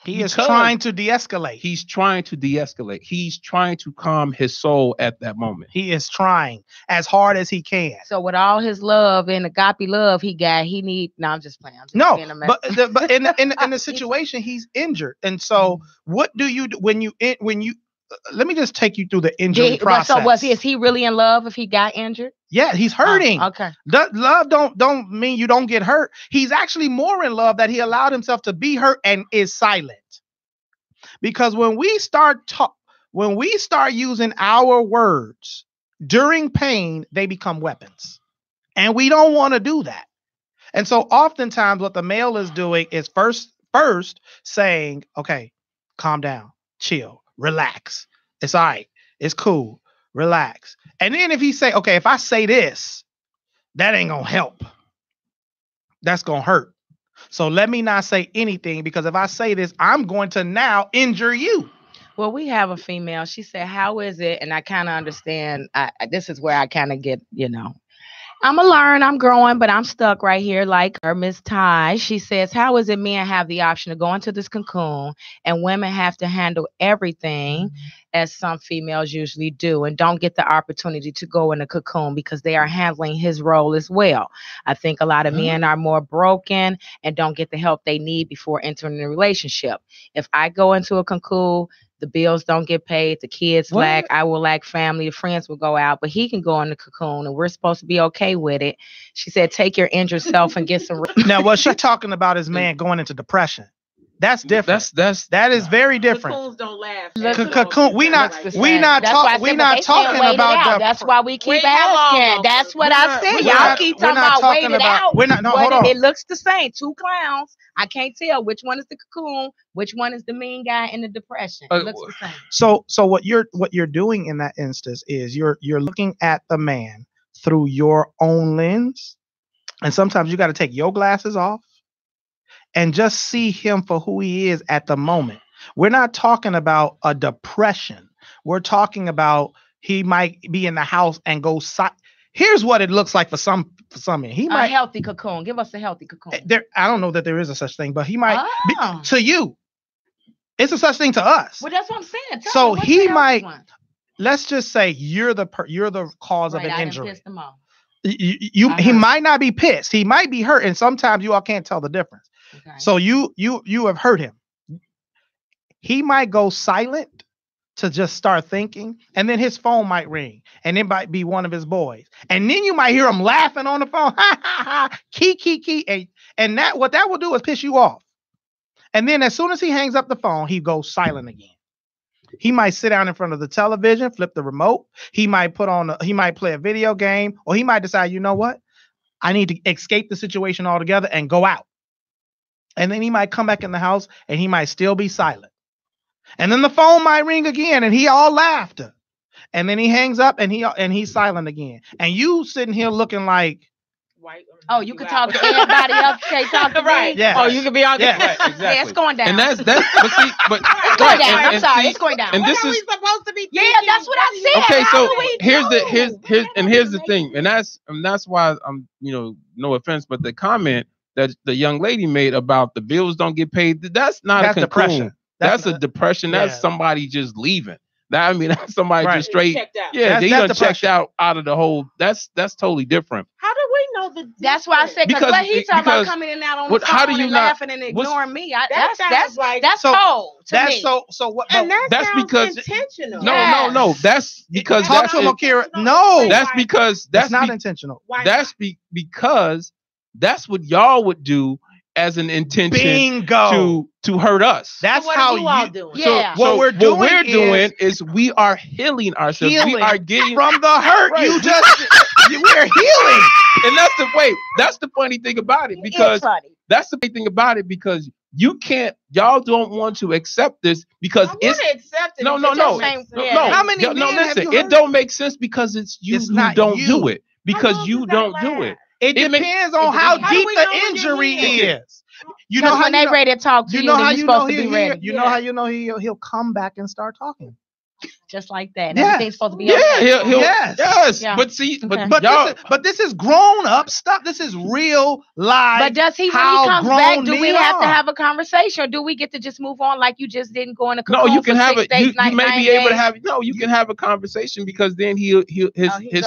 he is trying to de-escalate. He's trying to de-escalate. He's trying to calm his soul at that moment. He is trying as hard as he can. So with all his love and agape love he need. No, I'm just playing. But in the situation, he's injured, and so what do you do when you? Let me just take you through the injury process. So is he really in love if he got injured? Yeah, he's hurting. Okay. Love don't mean you don't get hurt. He's actually more in love that he allowed himself to be hurt and is silent. Because when we start using our words during pain, they become weapons. And we don't want to do that. And so oftentimes what the male is doing is first saying, okay, calm down, chill, relax. It's all right. It's cool. Relax. And then if he say, okay, if I say this, that ain't going to help. That's going to hurt. So let me not say anything, because if I say this, I'm going to now injure you. Well, we have a female. She said, how is it? And I kind of understand. This is where I kind of get, I'm going to learn, I'm growing, but I'm stuck right here like her, Miss Ty. She says, how is it men have the option to go into this cocoon and women have to handle everything as some females usually do and don't get the opportunity to go in a cocoon because they are handling his role as well? I think a lot of men are more broken and don't get the help they need before entering a relationship. If I go into a cocoon, the bills don't get paid, the kids lack, I will lack family, the friends will go out, but he can go in the cocoon and we're supposed to be okay with it. She said, take your injured self and get some. Now, what she's talking about is man going into depression. That's different. That is very different. Cocoons don't last. Cocoon. We not talking about. That's why we keep asking. That's what I said. Y'all keep talking about wait it out. Hold on. It looks the same. Two clowns. I can't tell which one is the cocoon, which one is the mean guy in the depression. It looks the same. So what you're doing in that instance is you're looking at the man through your own lens, and sometimes you got to take your glasses off and just see him for who he is at the moment. We're not talking about a depression. We're talking about he might be in the house and go. Here's what it looks like for some men. He might healthy cocoon. Give us a healthy cocoon. I don't know that there is a such thing, but he might be, to you. It's a such thing to us. Well, that's what I'm saying. So he might. Let's just say you're the cause of an injury. He might not be pissed. He might be hurt, and sometimes you all can't tell the difference. Okay. So you have hurt him. He might go silent to just start thinking, and then his phone might ring, and it might be one of his boys, and then you might hear him laughing on the phone, ha ha ha, key, and that what that will do is piss you off. And then as soon as he hangs up the phone, he goes silent again. He might sit down in front of the television, flip the remote. He might play a video game, or he might decide, you know what, I need to escape the situation altogether and go out. And then he might come back in the house and he might still be silent. And then the phone might ring again and he all laughter. And then he hangs up and he's silent again. And you sitting here looking like, oh, you can talk to everybody else. Okay, talk to right. me. Yeah. Oh, you can be on the right, exactly. Yeah, it's going down. And that's but it's going down. I'm sorry, it's going down. And what are we supposed to be thinking? Yeah, that's what I said. Okay, so here's the thing, and that's why I'm no offense, but the comment that the young lady made about the bills don't get paid, that's not a depression. That's a depression. That's somebody just leaving. That's somebody just straight. Yeah, they done checked out of the whole. That's totally different. How do we know that? That's why I said because what he's talking about coming in and out on the phone and laughing and ignoring me. That's cold to me. So what? And that's because intentional. No. That's because talk to him, Akira. No, that's because that's not intentional. That's because that's what y'all would do as an intention to hurt us. That's how you all doing. Yeah. So what we're doing is we are healing ourselves. We are getting from the hurt. Right. We're healing. And that's the funny thing about it, because that's the big thing about it, because y'all don't want to accept this because no. How many men listen, it don't make sense because it's you who don't do it. Because you don't do it. It depends on how deep the injury is. You know how when they ready to talk to you, know how you know he'll come back and start talking. Just like that. Yes. Everything's supposed to be okay. Yes. Yeah. But this is grown up stuff. This is real life. But does he, when he comes back, do we have to have a conversation, or do we get to just move on like you just didn't go in a No, you can have it. You may be able to have. No, you can have a conversation, because then his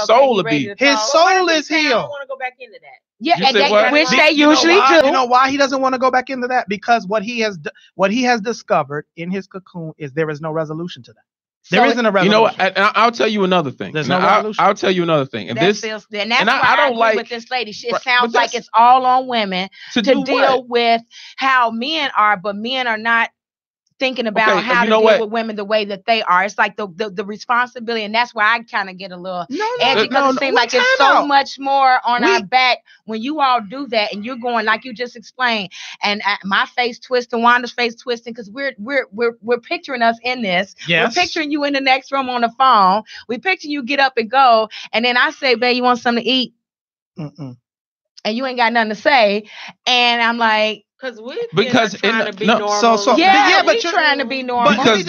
soul will be. His soul is healed. I don't want to go back into that. Yeah, which they usually do. You know why he doesn't want to go back into that? Because what he has discovered in his cocoon is there is no resolution to that. There isn't a resolution. I'll tell you another thing. There's no resolution. I'll tell you another thing. And that's why I don't like with this lady. It sounds like it's all on women to deal with how men are, but men are not thinking about how to deal with women the way that they are. It's like the responsibility, and that's where I kind of get a little edgy, because it seems like it's so much more on our back when you all do that, and you're going like you just explained, and my face twisting, Wanda's face twisting, because we're picturing us in this. Yes. We're picturing you in the next room on the phone. We picture you get up and go, and then I say, "Babe, you want something to eat?" Mm-mm. And you ain't got nothing to say, and I'm like. Because trying to be normal. But you're trying to be normal. Because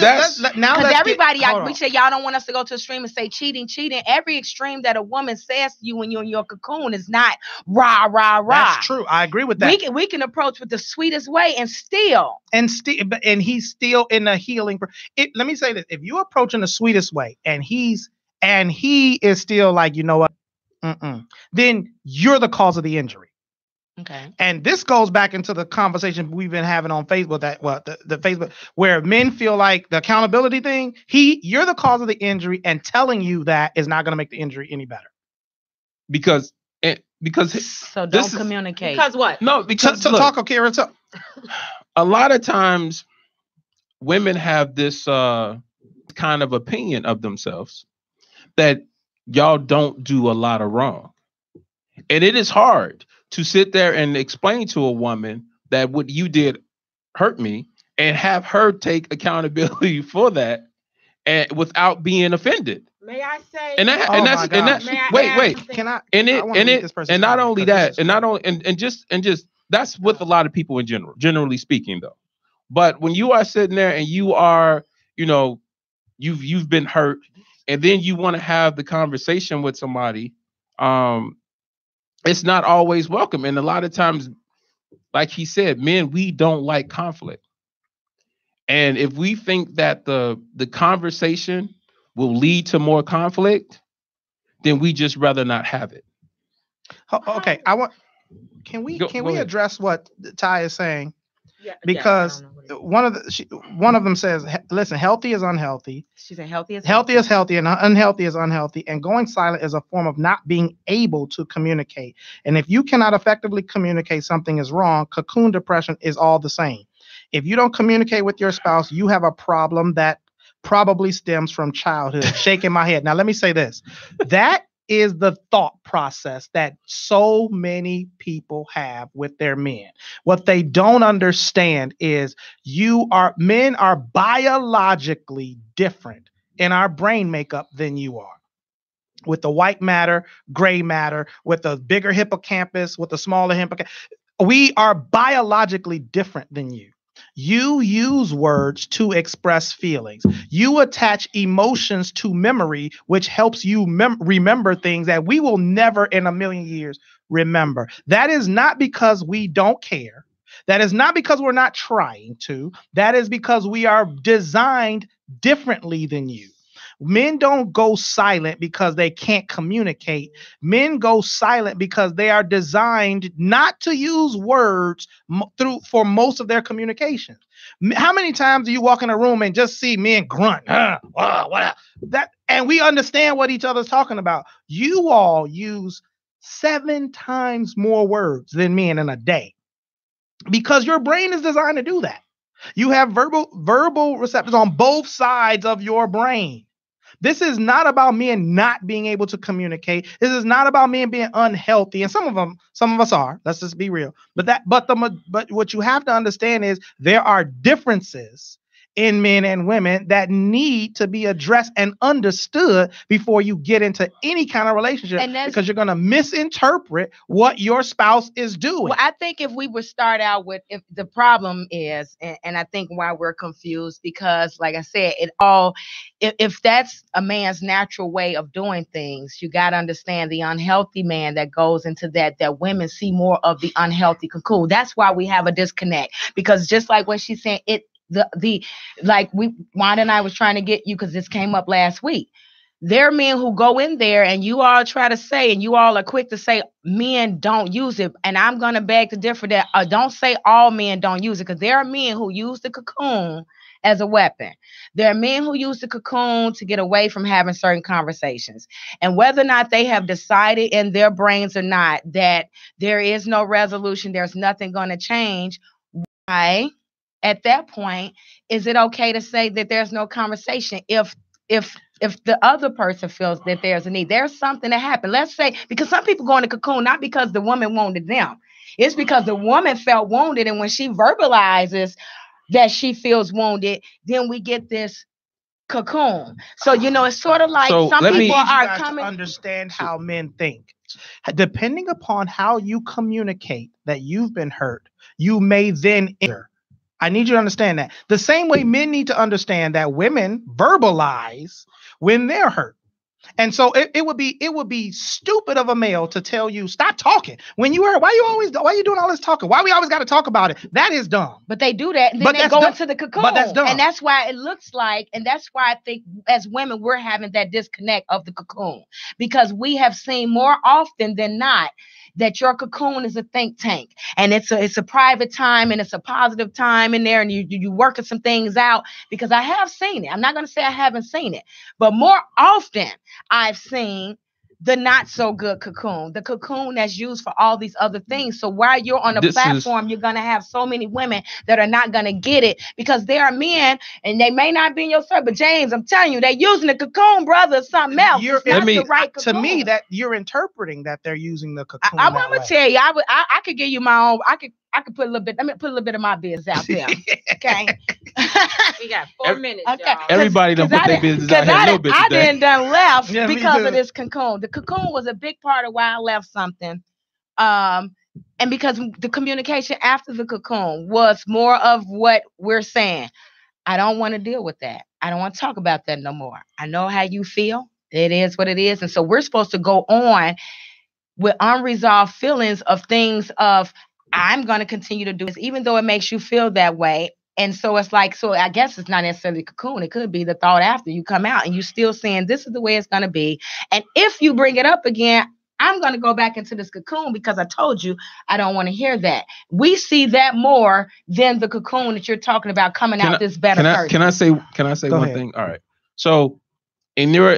everybody, we say y'all don't want us to go to a extreme and say cheating. Every extreme that a woman says to you when you're in your cocoon is not rah. That's true. I agree with that. We can approach with the sweetest way and he's still in the healing. Let me say this: if you approach in the sweetest way and he is still like, you know what, then you're the cause of the injury. Okay. And this goes back into the conversation we've been having on Facebook, the Facebook, where men feel like the accountability thing, you're the cause of the injury, and telling you that is not going to make the injury any better. Because so don't communicate. Because what? No, because talk, Akira. a lot of times women have this kind of opinion of themselves that y'all don't do a lot of wrong. And it is hard to sit there and explain to a woman that what you did hurt me and have her take accountability for that and without being offended. May I say? And wait. Can I? And not only that, and just that's with a lot of people in general, generally speaking, though. But when you are sitting there and you are, you've been hurt, and then you want to have the conversation with somebody, it's not always welcome. And a lot of times, like he said, men, we don't like conflict. And if we think that the conversation will lead to more conflict, then we just rather not have it. Okay, can we address what Ty is saying? Yeah, because one of them says, listen, healthy is unhealthy. She said healthy is healthy and unhealthy is unhealthy. And going silent is a form of not being able to communicate. And if you cannot effectively communicate something is wrong, cocoon depression is all the same. If you don't communicate with your spouse, you have a problem that probably stems from childhood. Shaking my head. Now, let me say this. That is the thought process that so many people have with their men. What they don't understand is men are biologically different in our brain makeup than you are. With the white matter, gray matter, with the bigger hippocampus, with the smaller hippocampus, we are biologically different than you. You use words to express feelings. You attach emotions to memory, which helps you remember things that we will never in a million years remember. That is not because we don't care. That is not because we're not trying to. That is because we are designed differently than you. Men don't go silent because they can't communicate. Men go silent because they are designed not to use words for most of their communication. How many times do you walk in a room and just see men grunt? And we understand what each other's talking about. You all use 7 times more words than men in a day because your brain is designed to do that. You have verbal receptors on both sides of your brain. This is not about men not being able to communicate. This is not about men being unhealthy. And some of us are. Let's just be real. But what you have to understand is there are differences in men and women that need to be addressed and understood before you get into any kind of relationship, because you're going to misinterpret what your spouse is doing. Well, I think if we would start out with, if the problem is, and I think why we're confused, because like I said, if that's a man's natural way of doing things, you got to understand the unhealthy man that goes into that women see more of the unhealthy cocoon. That's why we have a disconnect, because just like what she's saying, Wanda and I was trying to get you, because this came up last week. There are men who go in there and you all try to say, and you all are quick to say men don't use it. And I'm going to beg to differ that don't say all men don't use it, because there are men who use the cocoon as a weapon. There are men who use the cocoon to get away from having certain conversations. And whether or not they have decided in their brains or not that there is no resolution, there's nothing going to change, why? At that point, is it okay to say that there's no conversation if the other person feels that there's a need? There's something that happened. Let's say, because some people go in the cocoon not because the woman wounded them. It's because the woman felt wounded, and when she verbalizes that she feels wounded, then we get this cocoon. So, it's sort of like some people are coming to understand how men think. Depending upon how you communicate that you've been hurt, you may then enter. I need you to understand that. The same way men need to understand that women verbalize when they're hurt. And so it would be stupid of a male to tell you, stop talking. When you hurt, why you doing all this talking? Why we always got to talk about it? That is dumb. But they do that, and then they go into the cocoon. But that's dumb. And that's why it looks like, and that's why I think as women, we're having that disconnect of the cocoon, because we have seen more often than not that your cocoon is a think tank, and it's a private time, and it's a positive time in there, and you working some things out, because I have seen it. I'm not going to say I haven't seen it, but more often I've seen the not so good cocoon, the cocoon that's used for all these other things. So while you're on a platform, you're going to have so many women that are not going to get it, because there are men and they may not be in your circle. But James, I'm telling you, they're using the cocoon, brother, or something else. The right cocoon. To me, that you're interpreting that they're using the cocoon. I'm going to tell you, I could give you my own. I could put a little bit. Let me put a little bit of my business out there. Okay. We got 4 minutes. Okay. Y'all. Everybody don't put their business out here a little bit today. I done left because of this cocoon. The cocoon was a big part of why I left something. And because the communication after the cocoon was more of what we're saying. I don't want to deal with that. I don't want to talk about that no more. I know how you feel. It is what it is. And so we're supposed to go on with unresolved feelings of things of, I'm going to continue to do this, even though it makes you feel that way. And so it's like, so I guess it's not necessarily cocoon. It could be the thought after you come out and you still saying, this is the way it's going to be. And if you bring it up again, I'm going to go back into this cocoon because I told you I don't want to hear that. We see that more than the cocoon that you're talking about coming out this better person. Can I say one thing? All right. So in your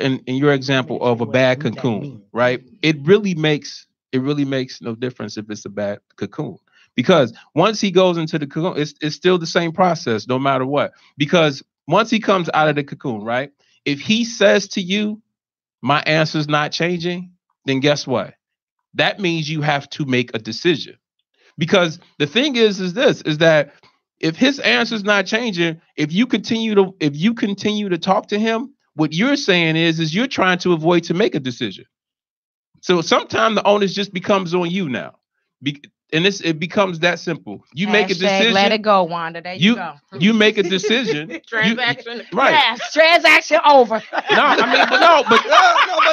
example of a bad cocoon, right? It really makes no difference if it's a bad cocoon, because once he goes into the cocoon, it's still the same process no matter what. Because once he comes out of the cocoon, right? If he says to you, my answer's not changing, then guess what? That means you have to make a decision. Because the thing is that if his answer's not changing, if you continue to talk to him, what you're saying is you're trying to avoid to make a decision. So sometimes the onus just becomes on you now. And it becomes that simple. You make a decision. Let it go, Wanda. There you go. You make a decision. Transaction. Right. Yes, transaction over. But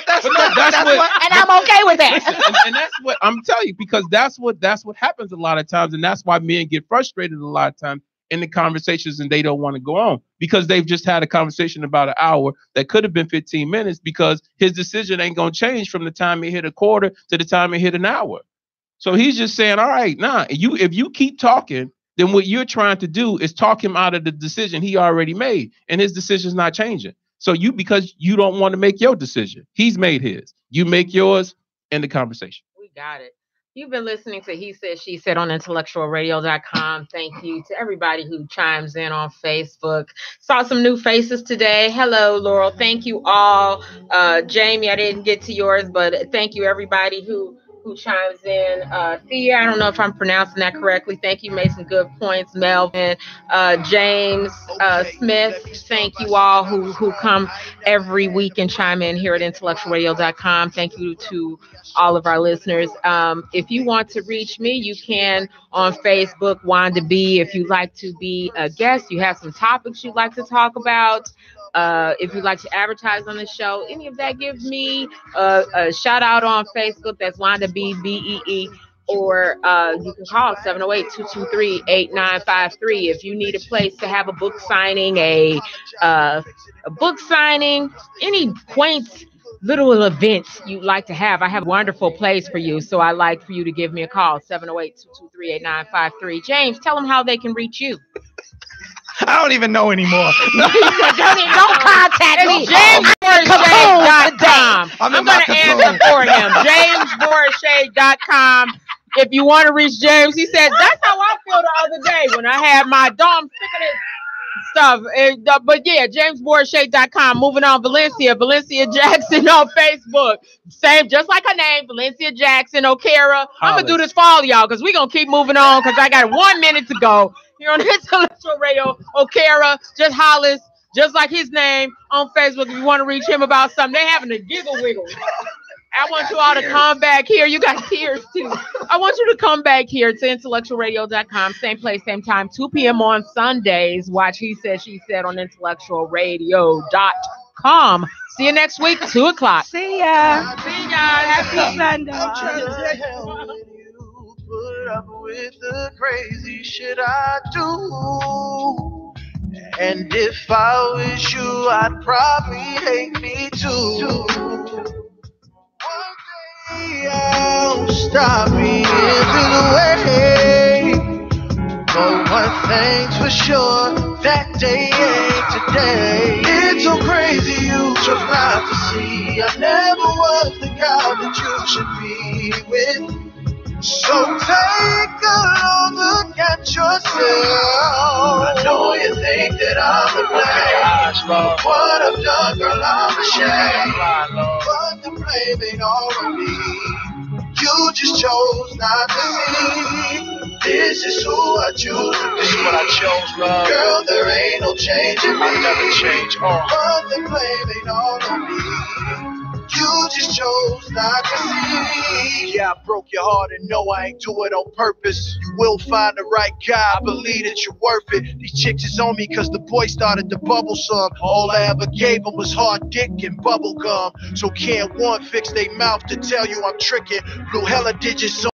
that's what. And I'm okay with that. And that's what I'm telling you, because that's what happens a lot of times, and that's why men get frustrated a lot of times in the conversations, and they don't want to go on because they've just had a conversation about an hour that could have been 15 minutes, because his decision ain't gonna change from the time he hit a quarter to the time he hit an hour. So he's just saying, all right, if you keep talking, then what you're trying to do is talk him out of the decision he already made, and his decision's not changing. So because you don't want to make your decision, he's made his. You make yours, end the conversation. We got it. You've been listening to He Said, She Said on IntellectualRadio.com. Thank you to everybody who chimes in on Facebook. Saw some new faces today. Hello, Laurel. Thank you all. Jamie, I didn't get to yours, but thank you everybody who chimes in. Thea, I don't know if I'm pronouncing that correctly. Thank you, made some good points. Melvin, James, Smith, thank you all who come every week and chime in here at IntellectualRadio.com. Thank you to all of our listeners. If you want to reach me, you can on Facebook, Wanda B. If you'd like to be a guest, you have some topics you'd like to talk about. If you'd like to advertise on the show, any of that, give me a shout out on Facebook. That's Wanda B, B-E-E. Or you can call 708-223-8953 if you need a place to have a book signing, a book signing, any quaint little events you'd like to have. I have a wonderful place for you, so I'd like for you to give me a call, 708-223-8953. James, tell them how they can reach you. I don't even know anymore. Don't contact me. JamesBorshade.com. I'm going to answer for him. JamesBorshade.com. If you want to reach James, he said, that's how I feel the other day when I had my dome sick of this stuff. But yeah, JamesBorshade.com. Moving on, Valencia Jackson on Facebook. Same, just like her name, Valencia Jackson, O'Kara. I'm going to do this for all y'all because we're going to keep moving on because I got 1 minute to go. Here on Intellectual Radio, O'Kara, just Hollis, just like his name on Facebook. If you want to reach him about something, they're having a giggle wiggle. I want you all to come back here. You got tears too. I want you to come back here to IntellectualRadio.com. Same place, same time, 2 p.m. on Sundays. Watch He Said, She Said on IntellectualRadio.com. See you next week, 2 o'clock. See ya. Happy Sunday. Put up with the crazy shit I do. And if I was you, I'd probably hate me too. One day I'll stop me into the way. But one thing's for sure, that day ain't today. It's so crazy you chose not to see. I never was the guy that you should be with. So take a long look at yourself. I know you think that I'm the blame. What I've done, girl, I'm ashamed. But the blame ain't all on me. You just chose not to see. This is who I choose to be. This is what I chose, love. Girl, there ain't no change in me. I never change. But the blame ain't all on me. You just chose not to see. Yeah, I broke your heart and no, I ain't do it on purpose. You will find the right guy, I believe that you're worth it. These chicks is on me cause the boy started to bubble some. All I ever gave them was hard dick and bubble gum. So can't one fix their mouth to tell you I'm tricking. Blew hella digits